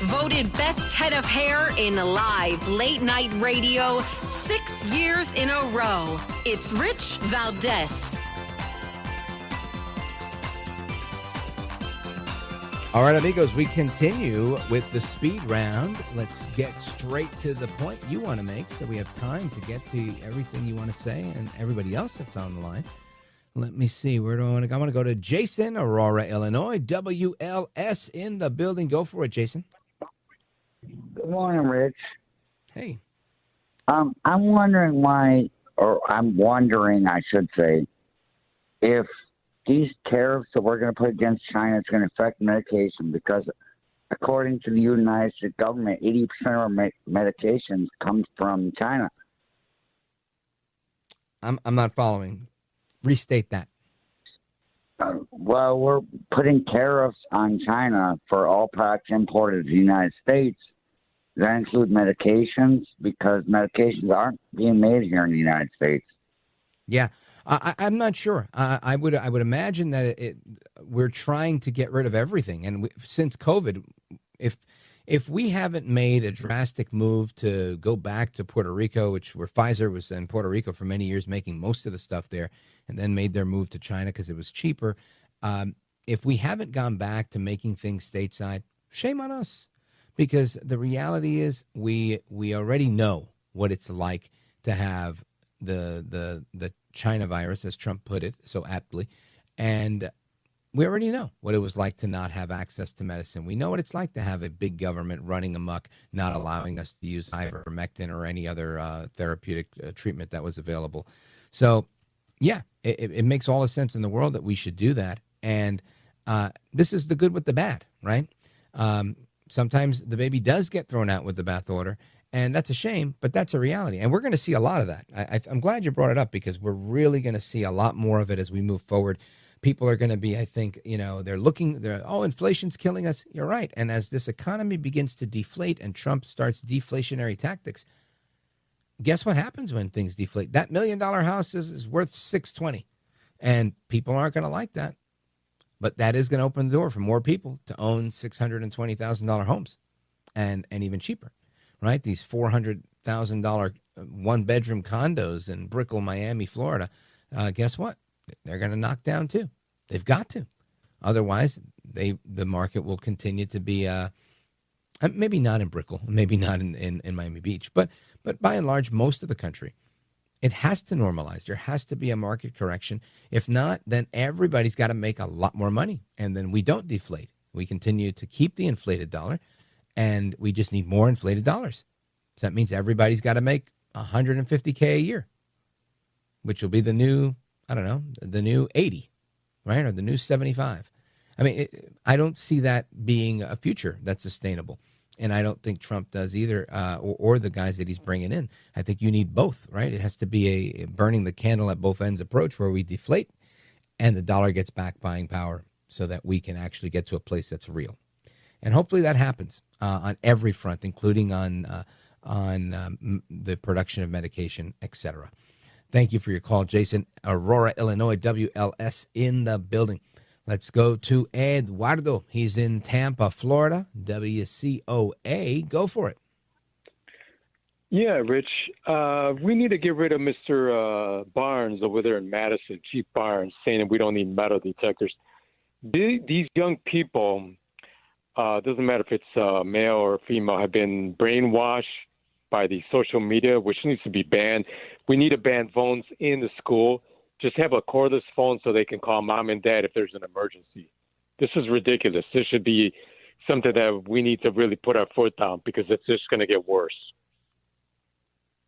Voted best head of hair in live late night radio 6 years in a row. It's Rich Valdez. All right, amigos, we continue with the speed round. Let's get straight to the point you want to make so we have time to get to everything you want to say and everybody else that's on the line. Let me see. Where do I want to go? I want to go to Jason, Aurora, Illinois. WLS in the building. Go for it, Jason. Good morning, Rich. Hey. I'm wondering why, or I'm wondering, I should say, if these tariffs that we're going to put against China is going to affect medication, because according to the United States government, 80% of our medications come from China. I'm not following. Restate that. Well, we're putting tariffs on China for all products imported to the United States. That include medications, because medications aren't being made here in the United States. Yeah, I'm not sure. I would imagine that we're trying to get rid of everything, and since COVID, if we haven't made a drastic move to go back to Puerto Rico, where Pfizer was in Puerto Rico for many years, making most of the stuff there, and then made their move to China because it was cheaper. If we haven't gone back to making things stateside, shame on us. Because the reality is we already know what it's like to have the China virus, as Trump put it so aptly, and we already know what it was like to not have access to medicine. We know what it's like to have a big government running amok, not allowing us to use ivermectin or any other therapeutic treatment that was available. So, yeah, it makes all the sense in the world that we should do that. And this is the good with the bad, right? Sometimes the baby does get thrown out with the bathwater, and that's a shame, but that's a reality. And we're going to see a lot of that. I'm glad you brought it up, because we're really going to see a lot more of it as we move forward. People are going to be, I think, inflation's killing us. You're right. And as this economy begins to deflate and Trump starts deflationary tactics, guess what happens when things deflate? That $1 million house is worth $620, and people aren't going to like that. But that is going to open the door for more people to own $620,000 homes and even cheaper, right? These $400,000 one-bedroom condos in Brickell, Miami, Florida, guess what? They're going to knock down too. They've got to. Otherwise, the market will continue to be, maybe not in Brickell, maybe not in Miami Beach, but by and large, most of the country. It has to normalize. There has to be a market correction. If not, then everybody's got to make a lot more money, and then we don't deflate. We continue to keep the inflated dollar, and we just need more inflated dollars. So that means everybody's got to make $150K a year, which will be the new, the new 80, right, or the new 75. I mean, I don't see that being a future that's sustainable. And I don't think Trump does either, or the guys that he's bringing in. I think you need both, right? It has to be a burning the candle at both ends approach, where we deflate and the dollar gets back buying power so that we can actually get to a place that's real. And hopefully that happens on every front, including on the production of medication, etc. Thank you for your call, Jason. Aurora, Illinois, WLS in the building. Let's go to Eduardo. He's in Tampa, Florida. WCOA. Go for it. Yeah, Rich. We need to get rid of Mr. Barnes over there in Madison, Chief Barnes, saying that we don't need metal detectors. These young people, doesn't matter if it's male or female, have been brainwashed by the social media, which needs to be banned. We need to ban phones in the school. Just have a cordless phone so they can call mom and dad if there's an emergency. This is ridiculous. This should be something that we need to really put our foot down because it's just going to get worse.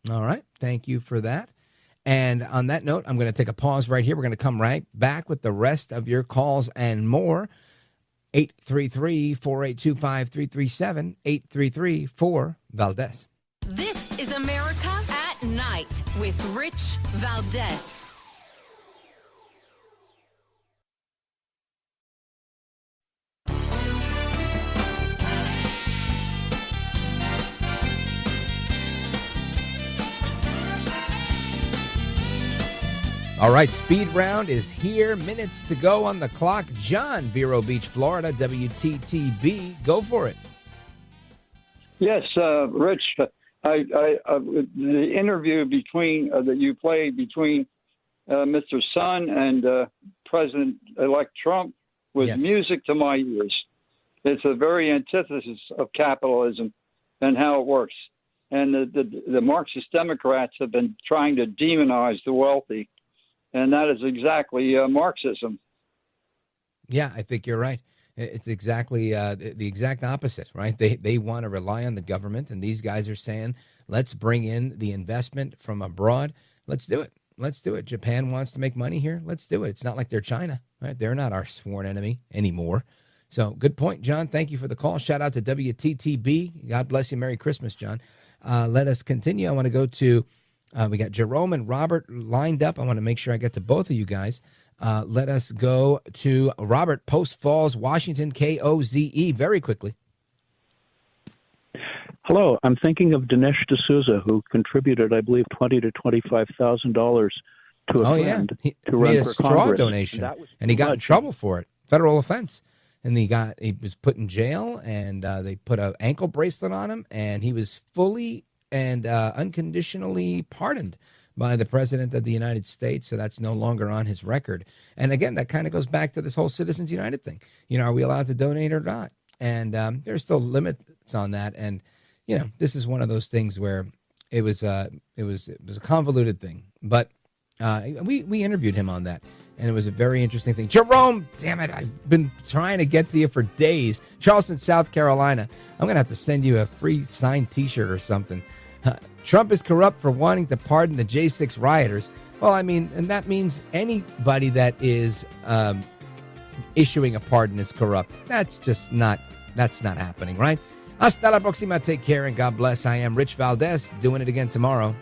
All right. Thank you for that. And on that note, I'm going to take a pause right here. We're going to come right back with the rest of your calls and more. 833-482-5337, 833-4-VALDEZ. This is America at Night with Rich Valdez. All right, speed round is here. Minutes to go on the clock. John, Vero Beach, Florida, WTTB. Go for it. Yes, Rich. The interview between that you played between Mr. Sun and President-elect Trump was music to my ears. It's a very antithesis of capitalism and how it works. And the Marxist Democrats have been trying to demonize the wealthy. And that is exactly Marxism. Yeah, I think you're right. It's exactly the exact opposite, right? They want to rely on the government, and these guys are saying, let's bring in the investment from abroad. Let's do it. Let's do it. Japan wants to make money here. Let's do it. It's not like they're China, right? They're not our sworn enemy anymore. So good point, John. Thank you for the call. Shout out to WTTB. God bless you. Merry Christmas, John. Let us continue. I want to go to... we got Jerome and Robert lined up. I want to make sure I get to both of you guys. Let us go to Robert, Post Falls, Washington, KOZE, very quickly. Hello, I'm thinking of Dinesh D'Souza, who contributed, I believe, $20,000 to $25,000 to a friend to run made a for straw Congress. donation, and he got in trouble for it, federal offense. And he was put in jail, and they put an ankle bracelet on him, and he was fully and unconditionally pardoned by the President of the United States. So that's no longer on his record. And again, that kind of goes back to this whole Citizens United thing. Are we allowed to donate or not? And there's still limits on that. And, this is one of those things where it was a convoluted thing. But we interviewed him on that. And it was a very interesting thing. Jerome, damn it, I've been trying to get to you for days. Charleston, South Carolina. I'm going to have to send you a free signed T-shirt or something. Trump is corrupt for wanting to pardon the J6 rioters. Well, I mean, and that means anybody that is issuing a pardon is corrupt. That's not happening, right? Hasta la próxima. Take care and God bless. I am Rich Valdez, doing it again tomorrow.